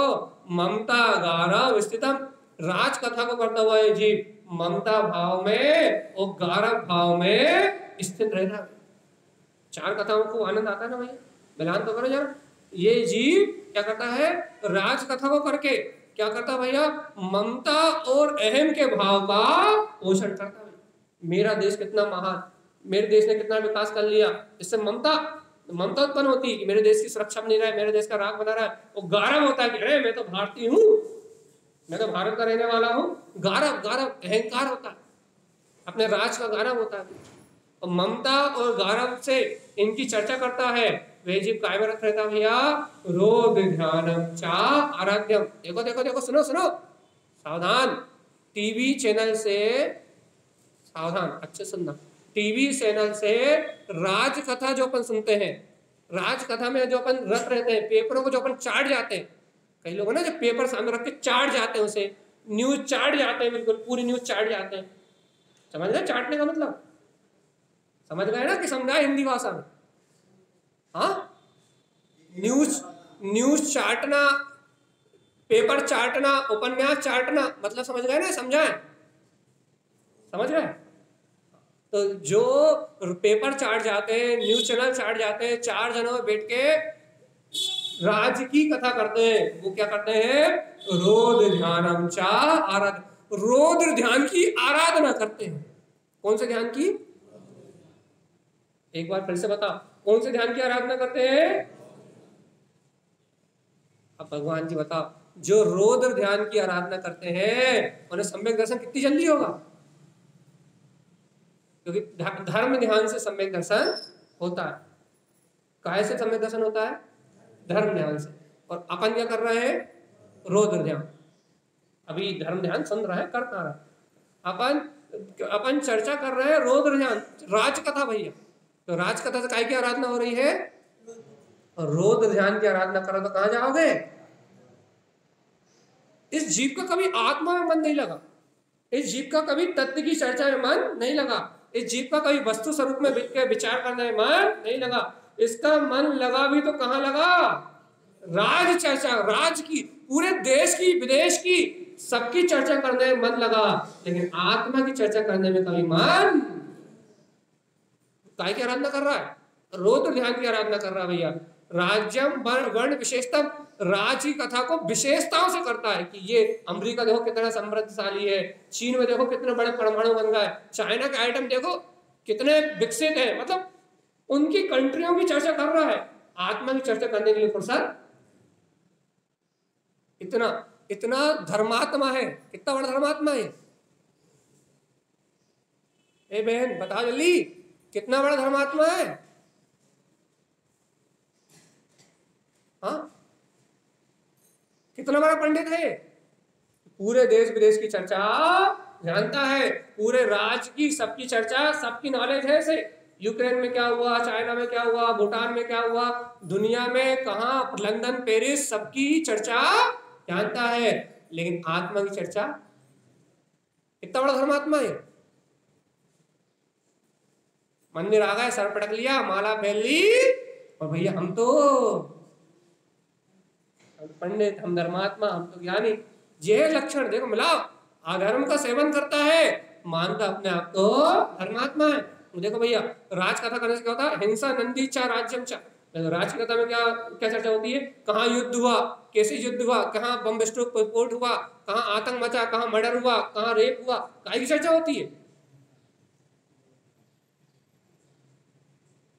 ममता गारव स्थितम, राज कथा को करता हुआ है जीव ममता भाव में और गारव भाव में स्थित रहना। 4 कथाओं को आनंद आता है ना भैया, मिलान तो करो जरा। ये जीव क्या करता है, राज कथा को करके क्या करता भैया, ममता और अहम के भाव का पोषण करता है। मेरा देश कितना महान, मेरे देश ने कितना विकास कर लिया, इससे ममता उत्पन्न होती है कि मेरे देश की सुरक्षा नहीं रहा है, मेरे देश का राग बना रहा है। और गारव होता है कि अरे मैं तो भारतीय हूँ, मैं तो भारत का रहने वाला हूँ। गारव अहंकार होता है, अपने राज का गारव होता है। और ममता और गारव से इनकी चर्चा करता है, वे जीव काय में रख रहता भैया, रोग ध्यानम चा आराध्यम। देखो देखो देखो, सुनो सुनो, सावधान, टीवी चैनल से सावधान, अच्छे सुनना, टीवी चैनल से राज कथा जो अपन सुनते हैं, राज कथा में जो अपन रख रहते हैं, पेपरों को जो अपन चाट जाते हैं, कई लोग ना जो पेपर सामने रख के चाट जाते हैं, उसे न्यूज चाट जाते हैं, बिल्कुल पूरी न्यूज चाट जाते हैं। समझ गए चाटने का मतलब? समझ गए ना कि समझाए हिंदी भाषा में? हाँ, न्यूज चाटना, पेपर चाटना, उपन्यास चाटना, मतलब समझ गए ना? समझाएं, समझ गए? तो जो पेपर चाट जाते हैं, न्यूज चैनल चाट जाते हैं, 4 जनों में बैठ के राज्य की कथा करते हैं, वो क्या करते हैं, रौद्र ध्यानम चा आराधना, रौद्र ध्यान की आराधना करते हैं। कौन से ध्यान की? एक बार फिर से बता, कौन से ध्यान की आराधना करते हैं? अब भगवान जी बताओ, जो रौद्र ध्यान की आराधना करते हैं उन्हें सम्यक दर्शन कितनी जल्दी होगा? क्योंकि धर्म ध्यान से सम्यक दर्शन होता है। काय से सम्यक दर्शन होता है? धर्म ध्यान से। और अपन क्या कर रहे हैं? रौद्र ध्यान। अभी धर्म ध्यान सुन रहा है, करता रहा, अपन चर्चा कर रहे हैं रौद्र ध्यान, राज कथा भैया। तो राज कथा से काय की आराधना हो रही है? रौद्र ध्यान की आराधना करो तो कहां जाओगे? इस जीव का कभी आत्मा में मन नहीं लगा, इस जीव का कभी तत्व की चर्चा में मन नहीं लगा, इस जीव का कभी वस्तु स्वरूप में विचार करने में मन नहीं लगा। इसका मन लगा भी तो कहां लगा? राज चर्चा, राज की, पूरे देश की, विदेश की, सबकी चर्चा करने में मन लगा, लेकिन आत्मा की चर्चा करने में कभी मन, काय की आराधना कर रहा है? रौद्र ध्यान की आराधना कर रहा है भैया। राज्यम वर्ण विशेषता, राज की कथा को विशेषताओं से करता है कि ये अमेरिका देखो कितना समृद्धशाली है, चीन में देखो कितने बड़े परमाणु बन गए, चाइना के आइटम देखो कितने विकसित है, मतलब उनकी कंट्रियों की चर्चा कर रहा है, आत्मा की चर्चा करने के लिए फुर्सत। इतना इतना धर्मात्मा है, कितना बड़ा धर्मात्मा है। ए बहन बताओ जल्दी, कितना बड़ा धर्मात्मा है। हाँ, कितना बड़ा पंडित है, पूरे देश विदेश की चर्चा जानता है, पूरे राज्य की सबकी चर्चा, सबकी नॉलेज है इसे। यूक्रेन में क्या हुआ, चाइना में क्या हुआ, भूटान में क्या हुआ, दुनिया में कहाँ, लंदन, पेरिस, सबकी चर्चा जानता है। लेकिन आत्मा की चर्चा, कितना बड़ा धर्मात्मा है। मंदिर आ गए, सर पटक लिया, माला पहन ली, और भैया हम तो पंडित, हम धर्मात्मा, हम तो ज्ञानी। ये लक्षण देखो मिला। अधर्म का सेवन करता है, मानता अपने आप को धर्मात्मा है। देखो भैया, राज कथा करने से क्या होता है, हिंसा नंदी चा राज्यम चा। राज कथा में क्या क्या चर्चा होती है, कहाँ युद्ध हुआ, कैसे युद्ध हुआ, कहाँ बम विस्फोट हुआ, कहाँ आतंक मचा, कहाँ मर्डर हुआ, कहाँ रेप हुआ, काय की चर्चा होती है।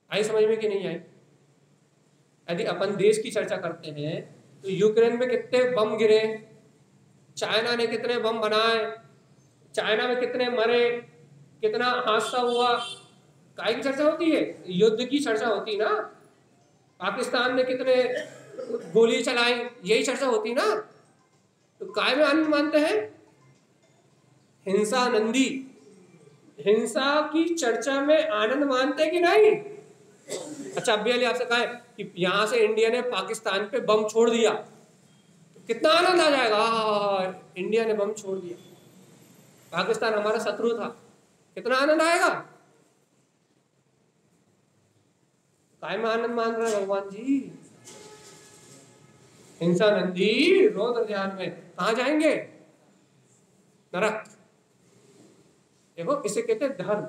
आई समझ में कि नहीं आई। यदि अपन देश की चर्चा करते हैं तो यूक्रेन में कितने बम गिरे, चाइना ने कितने बम बनाए, चाइना में कितने मरे, कितना हादसा हुआ, काय की चर्चा होती है, युद्ध की चर्चा होती ना। पाकिस्तान ने कितने गोली चलाई, यही चर्चा होती ना। तो काय में आनंद मानते हैं, हिंसा नंदी, हिंसा की चर्चा में आनंद मानते कि नहीं। अच्छा, अभी अली आपसे कहा है कि यहां से इंडिया ने पाकिस्तान पे बम छोड़ दिया, तो कितना आनंद आ जाएगा, इंडिया ने बम छोड़ दिया, पाकिस्तान हमारा शत्रु था, कितना आनंद आएगा। काय में आनंद मान रहे हैं भगवान जी। हिंसा नंदी रौद्र ध्यान में कहा जाएंगे, नरक। देखो इसे कहते हैं धर्म।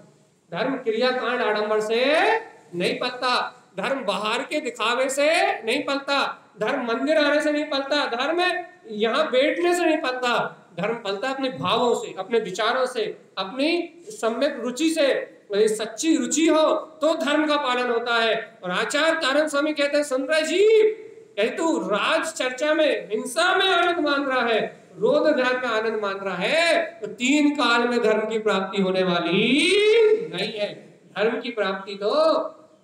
धर्म क्रियाकांड आडंबर से नहीं पलता, धर्म बाहर के दिखावे से नहीं पलता, धर्म मंदिर आने से नहीं पलता, धर्म यहाँ बैठने से नहीं पलता। धर्म पलता अपने भावों से, अपने विचारों से, अपनी सम्यक रुचि से। वही सच्ची रुचि हो तो धर्म का पालन होता है। और आचार्य तारण स्वामी कहते हैं, सुन रहे जी, यदि तू राज चर्चा में, हिंसा में आनंद मान रहा है, रौद्र ध्यान में आनंद मान रहा है, तो 3 काल में धर्म की प्राप्ति होने वाली नहीं है। धर्म की प्राप्ति तो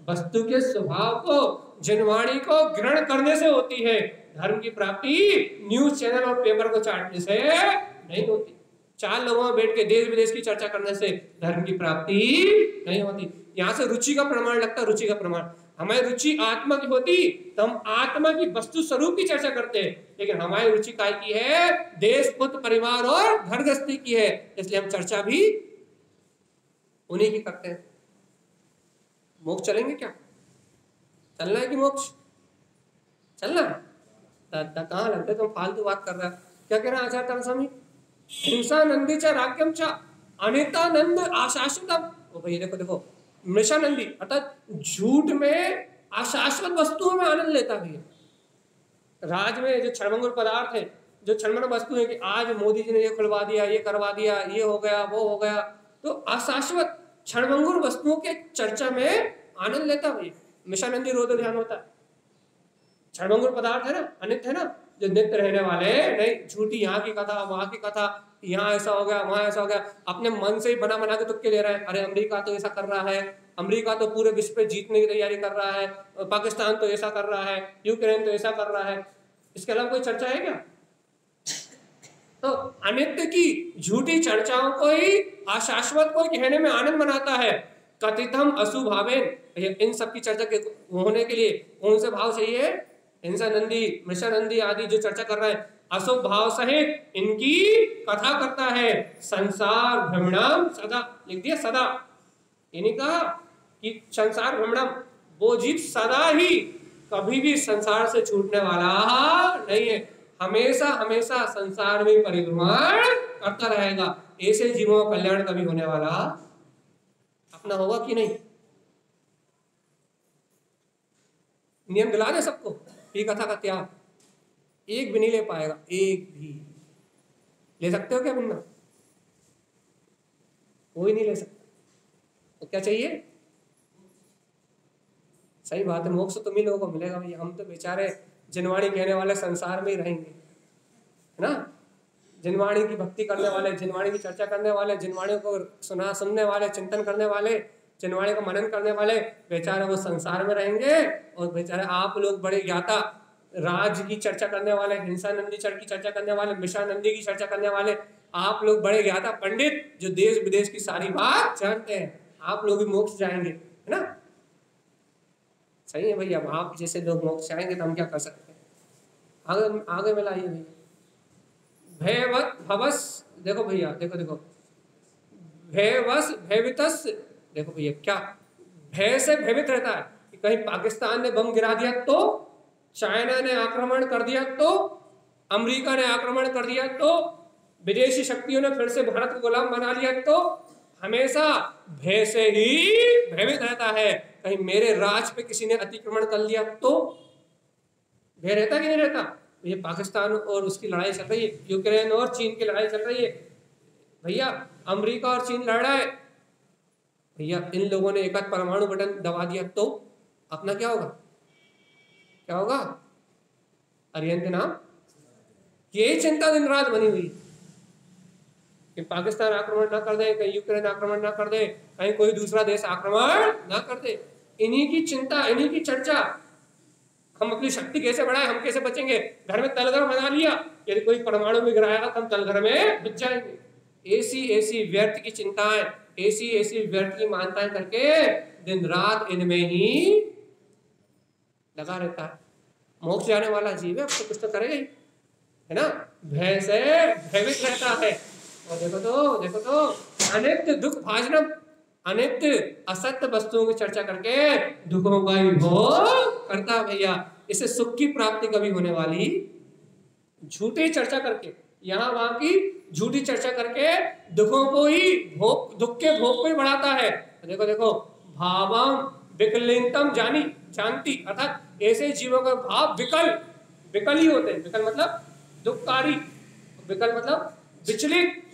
वस्तु के स्वभाव को, जनवाणी को ग्रहण करने से होती है। धर्म की प्राप्ति न्यूज चैनल और पेपर को चाटने से नहीं होती। 4 लोगों में बैठ के देश विदेश की चर्चा करने से धर्म की प्राप्ति नहीं होती। यहाँ से रुचि का प्रमाण लगता है, रुचि का प्रमाण। हमारी रुचि आत्मा की होती तो हम आत्मा की वस्तु स्वरूप की चर्चा करते हैं, लेकिन हमारी रुचि काय की है, देश, पुत्र, परिवार और घर गृहस्थी की है, इसलिए हम चर्चा भी उन्हीं की करते हैं। मोक्ष चलेंगे क्या, चलना है कि मोक्ष चलना है, कहाँ लगते तुम फालतू बात कर रहा है। क्या कह रहे हैं आचार्य तारण स्वामी, हिंसा नंदी चा राज्यम चा अनितानंद आशाश्वतम। ओ भैया देखो देखो, मृषानंदी अर्थात झूठ में अशाश्वत वस्तुओं में आनंद लेता है। राज में जो क्षणभंगुर पदार्थ है, जो क्षणभंगुर वस्तु है, कि आज मोदी जी ने ये खुलवा दिया, ये करवा दिया, ये हो गया, वो हो गया, तो अशाश्वत क्षणभंगुर वस्तुओं के चर्चा में आनंद लेता है। मृषानंदी रौद्र ध्यान होता है। क्षणभंगुर पदार्थ है ना, अनित्य है ना, जो नित्य रहने वाले नहीं, झूठी यहाँ की कथा, वहां की कथा, यहाँ ऐसा हो गया, वहां ऐसा हो गया, अपने मन से ही बना बना के तुक्के ले रहा है। अरे अमेरिका तो ऐसा कर रहा है, अमेरिका तो पूरे विश्व पे जीतने की तैयारी कर रहा है, पाकिस्तान तो ऐसा कर रहा है, यूक्रेन तो ऐसा कर रहा है। इसके अलावा कोई चर्चा है क्या। तो अनित्य की झूठी चर्चाओं को ही अशाश्वत को कहने में आनंद बनाता है। कथितम अशुभावेन, इन सब की चर्चा के होने के लिए कौन से भाव चाहिए, हिंसा नंदी, मृषा नंदी आदि जो चर्चा कर रहे हैं, अशुभ भाव सहित इनकी कथा करता है। संसार भ्रमणम सदा, लिख दिया सदा, इन्हीं कहा कि संसार भ्रमणम, वो जीव सदा ही कभी भी संसार से छूटने वाला नहीं है, हमेशा हमेशा संसार में परिभ्रमण करता रहेगा। ऐसे जीवों का कल्याण कभी होने वाला अपना होगा कि नहीं। नियम दिला दे सबको, ये कथा का त्याग एक भी नहीं ले पाएगा, एक भी। ले सकते हो क्या बिन्ना, कोई नहीं ले सकता। तो क्या चाहिए, सही बात है, मोक्ष तो तुम ही लोगों को मिलेगा भैया, हम तो बेचारे जिनवाणी कहने वाले संसार में ही रहेंगे, है ना। जिनवाणी की भक्ति करने वाले, जिनवाणी की चर्चा करने वाले, जिनवाणी को सुनने वाले, चिंतन करने वाले, जिनवाणी को मनन करने वाले बेचारे वो संसार में रहेंगे। और बेचारे आप लोग बड़े ज्ञाता, राज की चर्चा करने वाले, हिंसानंदी की चर्चा करने वाले, मिशानंदी की चर्चा करने वाले, आप लोग बड़े ज्ञाता पंडित जो देश विदेश की सारी बात जानते हैं, आप लोग भी मोक्ष जाएंगे, है ना। सही है भैया, अब आप जैसे लोग मोक्ष जाएंगे तो हम क्या कर सकते हैं। आगे आगे में लाइए भैया। भयवत भवस, देखो भैया, देखो देखो, भयवस भयवितस, देखो भैया क्या भय से भयभीत रहता है कि कहीं पाकिस्तान ने बम गिरा दिया तो, चाइना ने आक्रमण कर दिया तो, अमेरिका ने आक्रमण कर दिया तो, विदेशी शक्तियों ने फिर से भारत को गुलाम बना लिया तो, हमेशा भय से ही भयभीत रहता है। कहीं मेरे राज पे किसी ने अतिक्रमण कर लिया तो भय रहता कि नहीं रहता। ये पाकिस्तान और उसकी लड़ाई चल रही है, यूक्रेन और चीन की लड़ाई चल रही है भैया, अमेरिका और चीन लड़ रहा है भैया। इन लोगों ने एक आध परमाणु बटन दबा दिया तो अपना क्या होगा, क्या होगा। अरियंत नाम यही चिंता दिन रात बनी हुई कि पाकिस्तान आक्रमण ना कर दे, कहीं यूक्रेन आक्रमण ना कर दे, कहीं कोई दूसरा देश आक्रमण ना कर दे। इन्हीं की चिंता, इन्हीं की चर्चा। हम अपनी शक्ति कैसे बढ़ाएं, हम कैसे बचेंगे। घर में तलघर बना लिया, यदि कोई परमाणु में गिराएगा तो हम तलघर में बच जाएंगे। ऐसी ऐसी व्यर्थ की चिंताएं, ऐसी ऐसी व्यर्थ की मानताएं करके दिन रात इनमें ही लगा रहता है। मोक्ष जाने वाला जीव है, अब तो कुछ तो करेगा ही, है ना। भय से भयभीत रहता है। और देखो तो अनित्य दुख भाजनम, अनित्य असत्य वस्तुओं की चर्चा करके दुखों का ही भोग करता है भैया। इसे सुख की प्राप्ति कभी होने वाली, झूठी चर्चा करके, यहाँ वहां की झूठी चर्चा करके दुखों को ही भोग, दुख के भोग को ही बढ़ाता है। देखो देखो, भावम विकलितम जानी जानती, अर्थात ऐसे जीवों का भाव विकल, विकल ही होते हैं। विकल मतलब दुखकारी, विकल मतलब विचलित।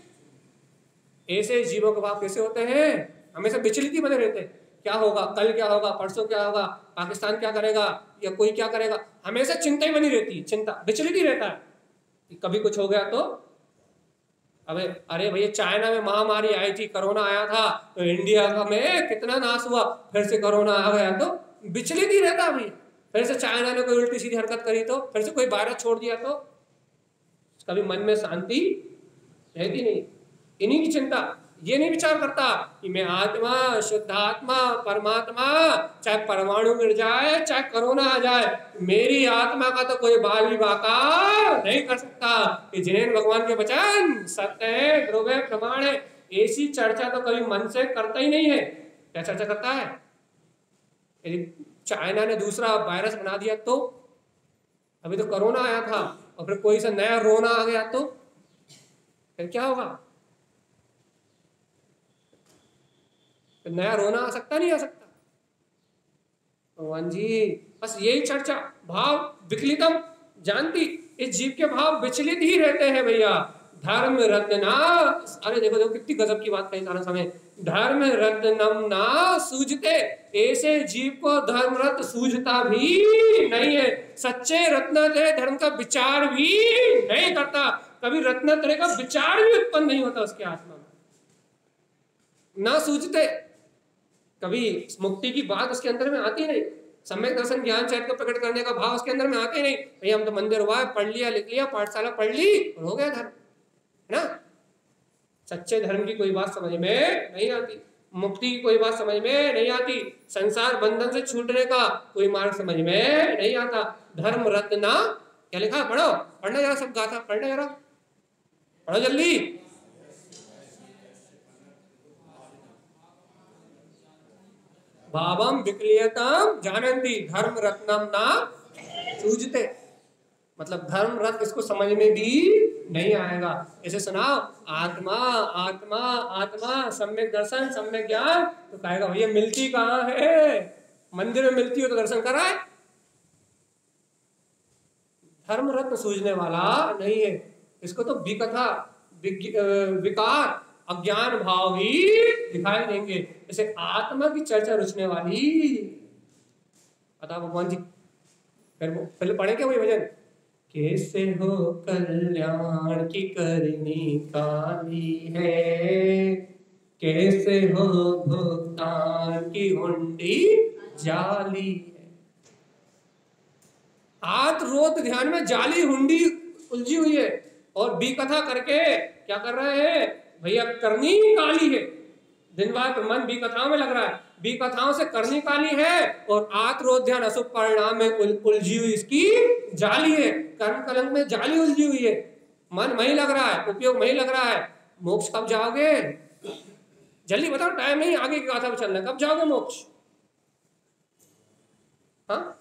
ऐसे जीवों के भाव कैसे होते हैं, हमेशा विचलित ही बने रहते हैं। क्या होगा, कल क्या होगा, परसों क्या होगा, पाकिस्तान क्या करेगा या कोई क्या करेगा, हमेशा चिंता ही बनी रहती है। चिंता, विचलित ही रहता है कि कभी कुछ हो गया तो। अरे भैया, चाइना में महामारी आई थी, कोरोना आया था, तो इंडिया में कितना नाश हुआ, फिर से कोरोना आ गया तो विचलित ही रहता भैया। फिर से चाइना ने कोई उल्टी सीधी हरकत करी तो, फिर से कोई वायरस छोड़ दिया तो, कभी मन में शांति रहती नहीं। इन्हीं की चिंता, ये नहीं विचार करता कि मैं आत्मा, शुद्ध आत्मा, परमात्मा, चाहे परमाणु गिर जाए, चाहे कोरोना आ जाए, मेरी आत्मा का तो कोई बाल भी बाका नहीं कर सकता। कि जिन्हें भगवान के वचन सत्य है, ध्रुव है, प्रमाण है, ऐसी चर्चा तो कभी मन से करता ही नहीं है। क्या चर्चा करता है। यदि चाइना ने दूसरा वायरस बना दिया तो, अभी तो कोरोना आया था और फिर कोई सा नया रोना आ गया तो फिर क्या होगा। नया रोना आ सकता, नहीं आ सकता। भगवान जी बस यही चर्चा, भाव विकलितम जानती, इस जीव के भाव विचलित ही रहते हैं भैया। धर्म रत्ना, अरे देखो देखो कितनी गजब की बात कही सारा समय। धर्म रत्नम ना सूझते, ऐसे जीव को धर्म रत्न सूझता भी नहीं है। सच्चे रत्नत्रय धर्म का विचार भी नहीं करता, कभी रत्नत्रय का विचार भी उत्पन्न नहीं होता उसके आत्मा में। ना सूझते, कभी मुक्ति की बात उसके अंदर में आती नहीं, सम्यक दर्शन ज्ञान चैत को प्रकट करने का भाव उसके अंदर में आते नहीं। भैया हम तो मंदिर हुआ, पढ़ लिया, लिख लिया, पाठशाला पढ़ ली और हो गया धर्म, है ना। सच्चे धर्म की कोई बात समझ में नहीं आती, मुक्ति की कोई बात समझ में नहीं आती, संसार बंधन से छूटने का कोई मार्ग समझ में नहीं आता। धर्म रत्ना क्या लिखा, पढ़ो, पढ़ना जरा, सब गाथा पढ़ना जरा, पढ़ो जल्दी। भावम विकलियतम जानन्ति धर्म रत्नम ना सूझते, मतलब धर्म रत्न इसको समझ में भी नहीं आएगा। ऐसे सुनाओ, आत्मा आत्मा आत्मा, सम्यक दर्शन, सम्यक ज्ञान, तो कहेगा भैया मिलती कहाँ है, मंदिर में मिलती हो तो दर्शन कराए। धर्म रत्न सूझने वाला नहीं है, इसको तो विकथा, विकार, अज्ञान भाव ही दिखाई देंगे। जैसे आत्मा की चर्चा रुचने वाली, बताओ भगवान जी, फिर पहले पढ़े क्या वही भजन, कैसे हो कल्याण की करनी काली है, कैसे हो भुगतान की हुंडी जाली है। हाथ रोत ध्यान में जाली हुंडी उलझी हुई है, और बी कथा करके क्या कर रहे हैं भैया, करनी काली है। दिन रात मन बी कथाओं में लग रहा है, बी कथाओं से करनी काली है, और आत्म ध्यान अशुभ परिणाम में उलझी हुई इसकी जाली है, कर्म कलंक में जाली उलझी हुई है। मन वही लग रहा है, उपयोग वही लग रहा है। मोक्ष कब जाओगे, जल्दी बताओ, टाइम नहीं, आगे की कथा में चलना है, कब जाओगे मोक्ष? हाँ,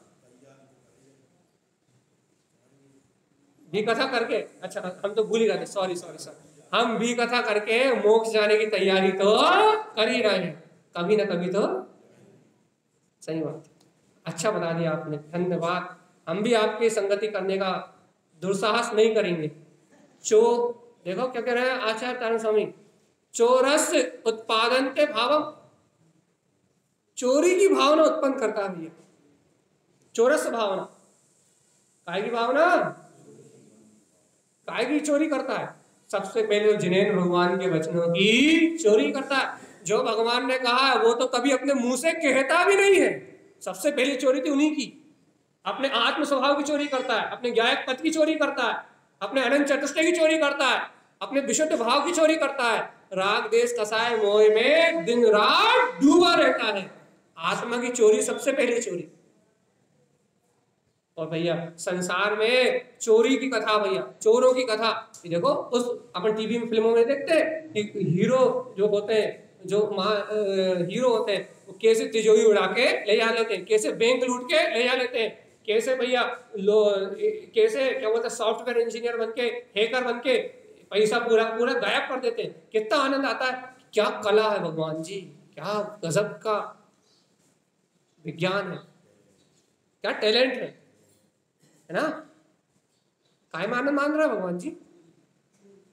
भी कथा करके, अच्छा हम तो भूल ही गए, सॉरी सॉरी सॉरी, हम भी कथा करके मोक्ष जाने की तैयारी तो कर ही रहे हैं, कभी ना कभी तो। सही बात, अच्छा बता दिया आपने, धन्यवाद। हम भी आपकी संगति करने का दुस्साहस नहीं करेंगे। देखो क्या कह रहे हैं आचार्य तारण स्वामी, चोरस उत्पादन के भावम, चोरी की भावना उत्पन्न करता है भैया, चोरस भावना, काय की भावना, काय की चोरी करता है? सबसे पहले जिनेन्द्र भगवान के वचनों की चोरी करता है। जो भगवान ने कहा है वो तो कभी अपने मुंह से कहता भी नहीं है, सबसे पहली चोरी थी उन्हीं की। अपने आत्म स्वभाव की चोरी करता है, अपने ज्ञायक पद की चोरी करता है, अपने अनंत चतुष्टय की चोरी करता है, अपने विशुद्ध भाव की चोरी करता है, राग देश कसाय मोह में दिन रात डूबा रहता है। आत्मा की चोरी सबसे पहली चोरी। और भैया संसार में चोरी की कथा, भैया चोरों की कथा देखो, उस अपन टीवी में फिल्मों में देखते हैं कि हीरो जो होते हैं, जो हीरो होते हैं, वो कैसे तिजोरी उड़ा के ले जा लेते हैं, कैसे बैंक लूट के ले जा लेते हैं, कैसे भैया कैसे क्या बोलते हैं सॉफ्टवेयर इंजीनियर बन के, हैकर बन के पैसा पूरा पूरा गायब कर देते हैं। कितना आनंद आता है, क्या कला है भगवान जी, क्या गजब का विज्ञान है, क्या टैलेंट है ना? काय में आनंद मान रहा है भगवान जी,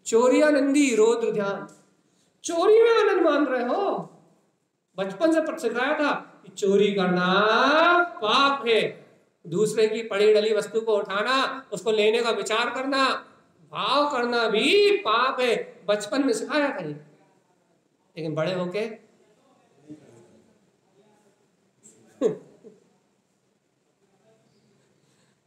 चोरियानंदी रौद्र ध्यान, चोरी में आनंद मान रहे हो। बचपन से सिखाया था कि चोरी करना पाप है, दूसरे की पड़ी डली वस्तु को उठाना, उसको लेने का विचार करना, भाव करना भी पाप है, बचपन में सिखाया था। लेकिन बड़े होके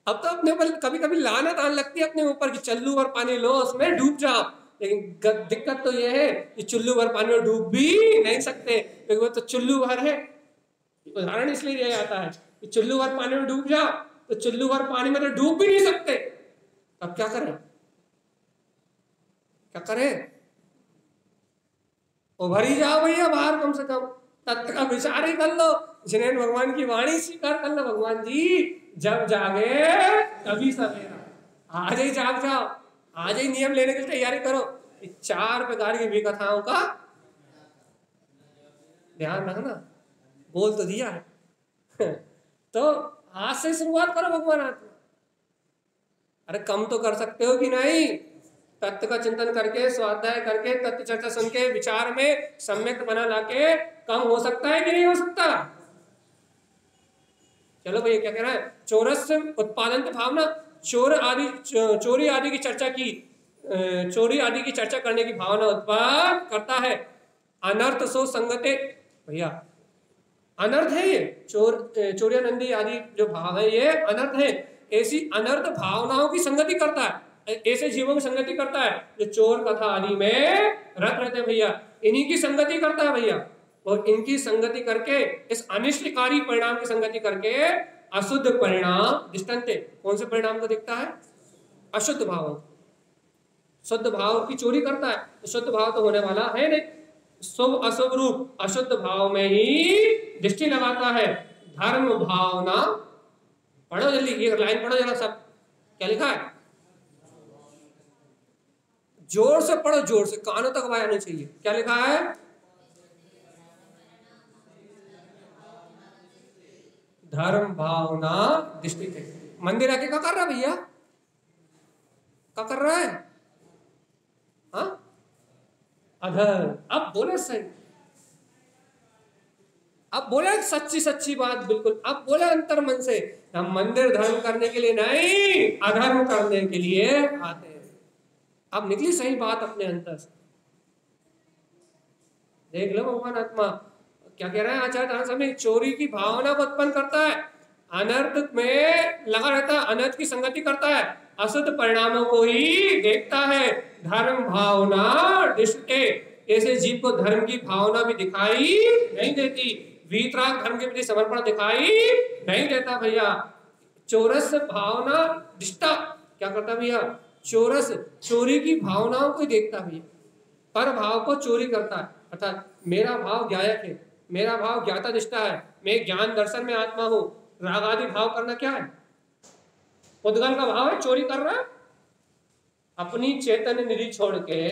अब तो अपने ऊपर कभी कभी लानत आने लगती है अपने ऊपर कि चल्लू भर पानी लो उसमें डूब जाओ। लेकिन दिक्कत तो ये है कि चुल्लू भर पानी में डूब भी नहीं सकते, क्योंकि वो तो चुल्लू भर है। उदाहरण इसलिए दिया जाता है कि चुल्लू भर पानी में डूब जाओ, तो चुल्लू भर पानी में तो डूब भी नहीं सकते। अब क्या करें, क्या करें? उभर ही जाओ भैया बाहर, कम से कम तत्व का विचार ही कर लो, जिनेन्द्र भगवान की वाणी स्वीकार कर लो। भगवान जी जब जागे तभी सवेरा, आज ही जाग जाओ, आज ही नियम लेने की तैयारी करो। 4 प्रकार की विकथाओं का ध्यान रखना, बोल तो दिया है तो आज से शुरुआत करो भगवान आत्मा। अरे कम तो कर सकते हो कि नहीं? तत्व का चिंतन करके, स्वाध्याय करके, तत्व चर्चा सुन के, विचार में सम्यक बना लाके कम हो सकता है कि नहीं हो सकता? चलो भैया क्या कह रहा है, चोरस उत्पादन की भावना, चोरी आदि की चर्चा की, चोरी आदि की चर्चा करने की भावना उत्पन्न करता है। अनर्थ सो संगते, भैया अनर्थ है ये, चोरियानंदी आदि जो भाव है ये अनर्थ है। ऐसी अनर्थ भावनाओं की संगति करता है, ऐसे जीवों की संगति करता है जो चोर कथा आदि में रत रहते हैं भैया, इन्हीं की संगति करता है भैया। और इनकी संगति करके, इस अनिष्टकारी परिणाम की संगति करके अशुद्ध परिणाम दृष्टान्ते, कौन से परिणाम को देखता है? अशुद्ध भाव, शुद्ध भाव की चोरी करता है। तो शुद्ध भाव तो होने वाला है नहीं, शुभ अशुभ रूप अशुद्ध भाव में ही दृष्टि लगाता है। धर्म भावना, पढ़ो जल्दी, एक लाइन पढ़ो जरा सब, क्या लिखा है? जोर से पढ़ो, जोर से, कानों तक आवाज आनी चाहिए। क्या लिखा है? धर्म भावना दृष्टि थे। मंदिर आके क्या कर रहा है भैया, क्या कर रहा है? हाँ, अधर। अब बोले सही, अब बोले सच्ची सच्ची बात बिल्कुल, अब बोले अंतर मन से, हम मंदिर धर्म करने के लिए नहीं, अधर्म करने के लिए आते हैं। अब निकली सही बात अपने अंतर से। देख लो भगवान आत्मा क्या कह रहे हैं आचार्य तारण स्वामी, चोरी की भावना को उत्पन्न करता है, अनर्थ में लगा रहता है, अनर्थ की संगति करता है, अशुद्ध परिणामों को ही देखता है, धर्म भावना दृष्टि, ऐसे जीव को धर्म की भावना भी दिखाई नहीं देती, वीतराग धर्म के प्रति समर्पण दिखाई नहीं देता भैया। चोरस भावना दिष्टा क्या करता भैया, चोरस चोरी की भावनाओं को देखता भैया, पर भाव को चोरी करता है, अर्थात मेरा भाव ज्ञायक है, मेरा भाव ज्ञाता दिष्टा है, मैं ज्ञान दर्शन में आत्मा हूं, राग आदि भाव करना क्या है, उद्गल का भाव है, चोरी कर रहा है, अपनी चैतन्य निधि छोड़ के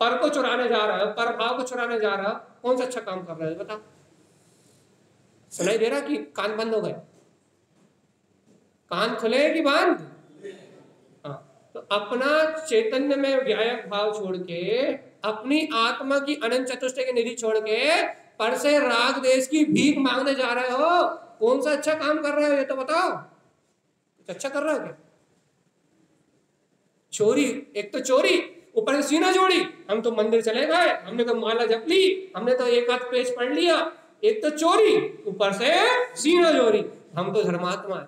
पर को चुराने जा रहा है, पर भाव को चुराने जा रहा, कौन सा अच्छा काम कर रहा है बता? सुनाई दे रहा कि कान बंद हो गए? कान खुले कि बंद? हाँ, तो अपना चैतन्य में व्यायक भाव छोड़ के, अपनी आत्मा की अनंत चतुष्टय की निधि छोड़ के, पर से राग देश की भीख मांगने जा रहे हो, कौन सा अच्छा काम कर रहे हो ये तो बताओ? कुछ अच्छा कर रहे हो क्या? चोरी, एक तो चोरी, ऊपर से सीना जोड़ी, हम तो मंदिर चले गए, हमने तो माला जप ली, हमने तो एक आध पेज पढ़ लिया, एक तो चोरी, ऊपर से सीना जोड़ी, हम तो धर्मात्मा है।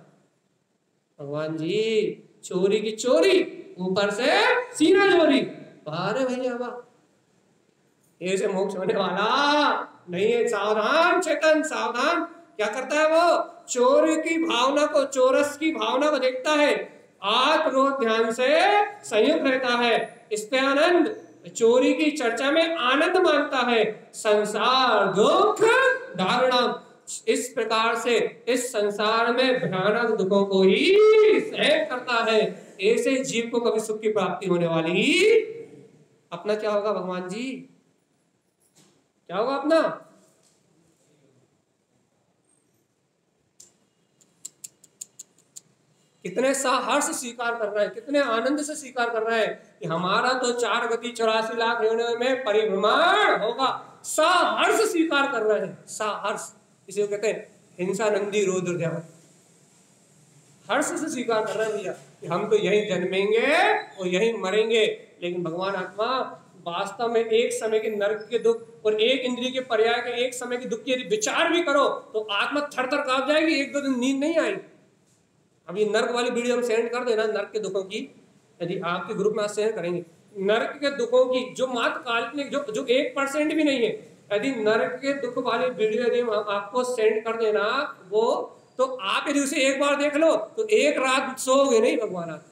भगवान जी चोरी की चोरी, ऊपर से सीना जोड़ी, बाहर है भैया वाह, ऐसे मोक्ष होने वाला नहीं है। सावधान चेतन सावधान, क्या करता है वो? चोरी की भावना को, चोरस की भावना को देखता है, आत्मरोध ध्यान से संयुक्त रहता है, इस पे आनंद, चोरी की चर्चा में आनंद मानता है, संसार दुख धारणा, इस प्रकार से इस संसार में भयानक दुखों को ही सहन करता है, ऐसे जीव को कभी सुख की प्राप्ति होने वाली। अपना क्या होगा भगवान जी, क्या होगा अपना? कितने साहर्ष स्वीकार कर रहे हैं, कितने आनंद से स्वीकार कर रहे हैं कि हमारा तो 4 गति 84 लाख योनियों में परिभ्रमण होगा, साहर्ष स्वीकार कर रहे हैं, साहर्ष, इसे वो कहते हैं हिंसा नंदी रौद्र ध्यान, हर्ष से स्वीकार कर रहे हैं भैया कि हम तो यहीं जन्मेंगे और यहीं मरेंगे। लेकिन भगवान आत्मा वास्तव में एक समय के नरक के दुख और एक इंद्रिय के पर्याय के एक समय के दुख की यदि विचार भी करो तो आत्मा थर थर कांप जाएगी, 1-2 दिन नींद नहीं आएगी। अब ये नरक वाली वीडियो हम सेंड कर देना, नरक के दुखों की, यदि आपके ग्रुप में आज शेयर करेंगे, नरक के दुखों की जो मात्र काल्पनिक, जो 1% भी नहीं है, यदि नरक के दुख वाली वीडियो यदि हम आपको सेंड कर देना, वो तो आप यदि उसे एक बार देख लो तो एक रात सोओगे नहीं भगवान, आप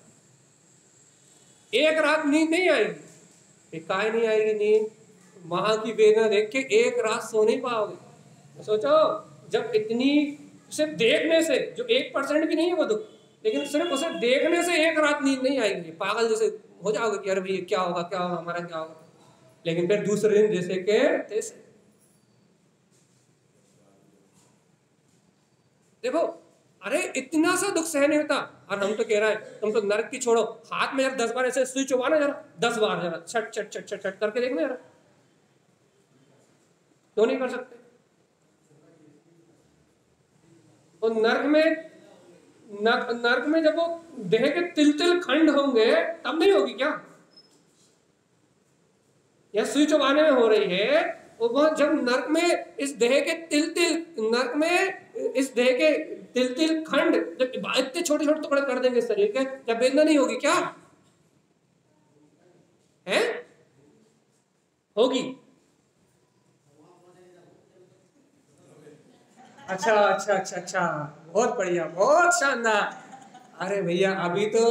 एक रात नींद नहीं आएगी। काहे नहीं आएगी नींद? वहां की वेदना देख के एक रात सो नहीं पाओगे। सोचो, जब इतनी, सिर्फ देखने से, जो 1% भी नहीं है वो दुख, लेकिन सिर्फ उसे देखने से एक रात नींद नहीं आएगी, पागल जैसे हो जाओगे कि अरे भाई क्या होगा क्या होगा, हमारा क्या होगा। लेकिन फिर दूसरे दिन जैसे के तैसे। देखो, अरे इतना सा दुख सहन नहीं होता, और हम तो कह रहे हैं तुम तो नरक की छोड़ो, हाथ में जरा 10 बार ऐसे सुई चुबाना, जरा 10 बार जरा छट छट छट छट छट करके देखना जरा, क्यों नहीं कर सकते? और नर्क में जब वो देह के तिल तिल खंड होंगे तब नहीं होगी क्या? यह सुई चुबाने में हो रही है, और वो जब नर्क में इस देह के तिल तिल, नर्क में इस देह के तिल तिल खंड जब इतने छोटे छोटे टुकड़े कर देंगे शरीर के, क्या वेदना नहीं होगी क्या? है? होगी। अच्छा अच्छा अच्छा अच्छा, बहुत बढ़िया, बहुत शानदार। अरे भैया अभी तो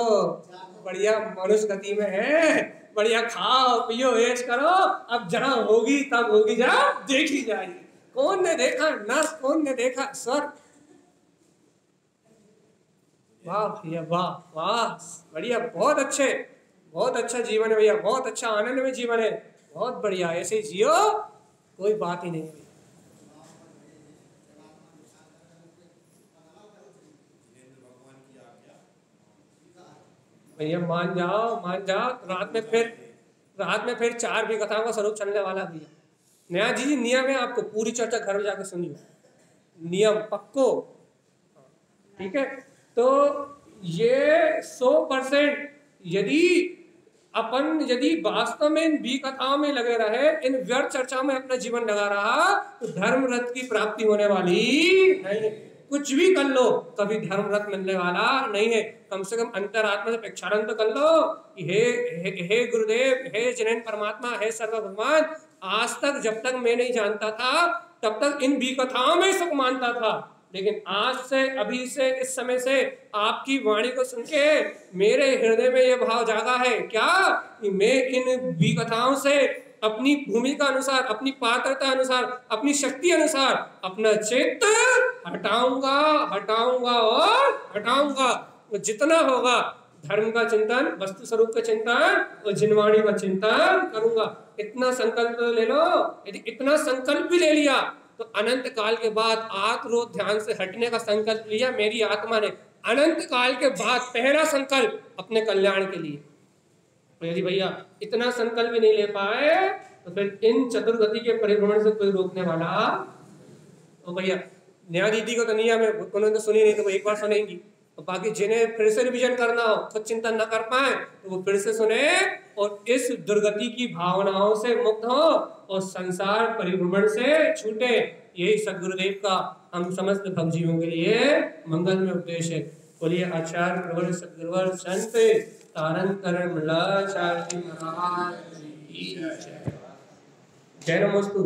बढ़िया मनुष्य गति में है, बढ़िया खाओ पियो ऐश करो, अब जहां होगी तब होगी, जरा देखी जाएगी। कौन ने देखा नर्क, कौन ने देखा स्वर्ग? वाह भैया वाह वाह, बढ़िया, बहुत अच्छे, बहुत अच्छा जीवन है भैया, बहुत अच्छा आनंद में जीवन है, बहुत बढ़िया, ऐसे जियो, कोई बात ही नहीं। भैया मान जाओ मान जाओ, रात में फिर 4 भी कथाओं का स्वरूप चलने वाला भैया, न्याय जी नियम है, आपको पूरी चर्चा घर में जाकर सुनिए, नियम पक्को, ठीक है। तो ये 100% यदि वास्तव में इन बी कथाओं में लगे रहे, इन व्यर्थ चर्चाओं में अपना जीवन लगा रहा, तो धर्म रथ की प्राप्ति होने वाली नहीं है। कुछ भी कर लो, कभी धर्म रथ मिलने वाला नहीं है। कम से कम अंतरात्मा से प्रक्षालन तो कर लो कि हे गुरुदेव, हे जिनेन परमात्मा, हे सर्व भगवान, आज तक जब तक मैं नहीं जानता था तब तक इन बी कथाओं में सुख मानता था, लेकिन आज से, अभी से, इस समय से आपकी वाणी को सुन के मेरे हृदय में यह भाव जागा है क्या कि मैं इन बी कथाओं से अपनी भूमिका अनुसार, अपनी पात्रता अनुसार, अपनी शक्ति अनुसार अपना चित्त हटाऊंगा, हटाऊंगा और हटाऊंगा। जितना होगा धर्म का चिंतन, वस्तु स्वरूप का चिंतन और जिनवाणी का चिंतन करूंगा। इतना संकल्प ले लो। यदि इतना संकल्प भी ले लिया तो अनंत काल के बाद आत्मरोध ध्यान से हटने का संकल्प लिया मेरी आत्मा ने, अनंत काल के बाद पहला संकल्प अपने कल्याण के लिए। तो यदि भैया इतना संकल्प भी नहीं ले पाए तो फिर इन चतुर्गति के परिभ्रमण से कोई रोकने वाला तो भैया न्याय दीदी को तो नियम है, उन्होंने तो सुनी नहीं तो वो एक बार सुनेंगी, तो बाकी जिन्हें फिर से रिविजन करना हो, खुद चिंतन न कर पाए तो वो फिर से सुने और इस दुर्गति की भावनाओं से मुक्त हो और संसार परिभ्रमण से छूटे। यही सदगुरुदेव का हम समस्त भक्तजीवों के लिए मंगल में उपदेश है। बोलिए आचार्य प्रवर सदगुरुवर संत तारण करण मलाचार्य महाराज की जय। जय नमोस्तु।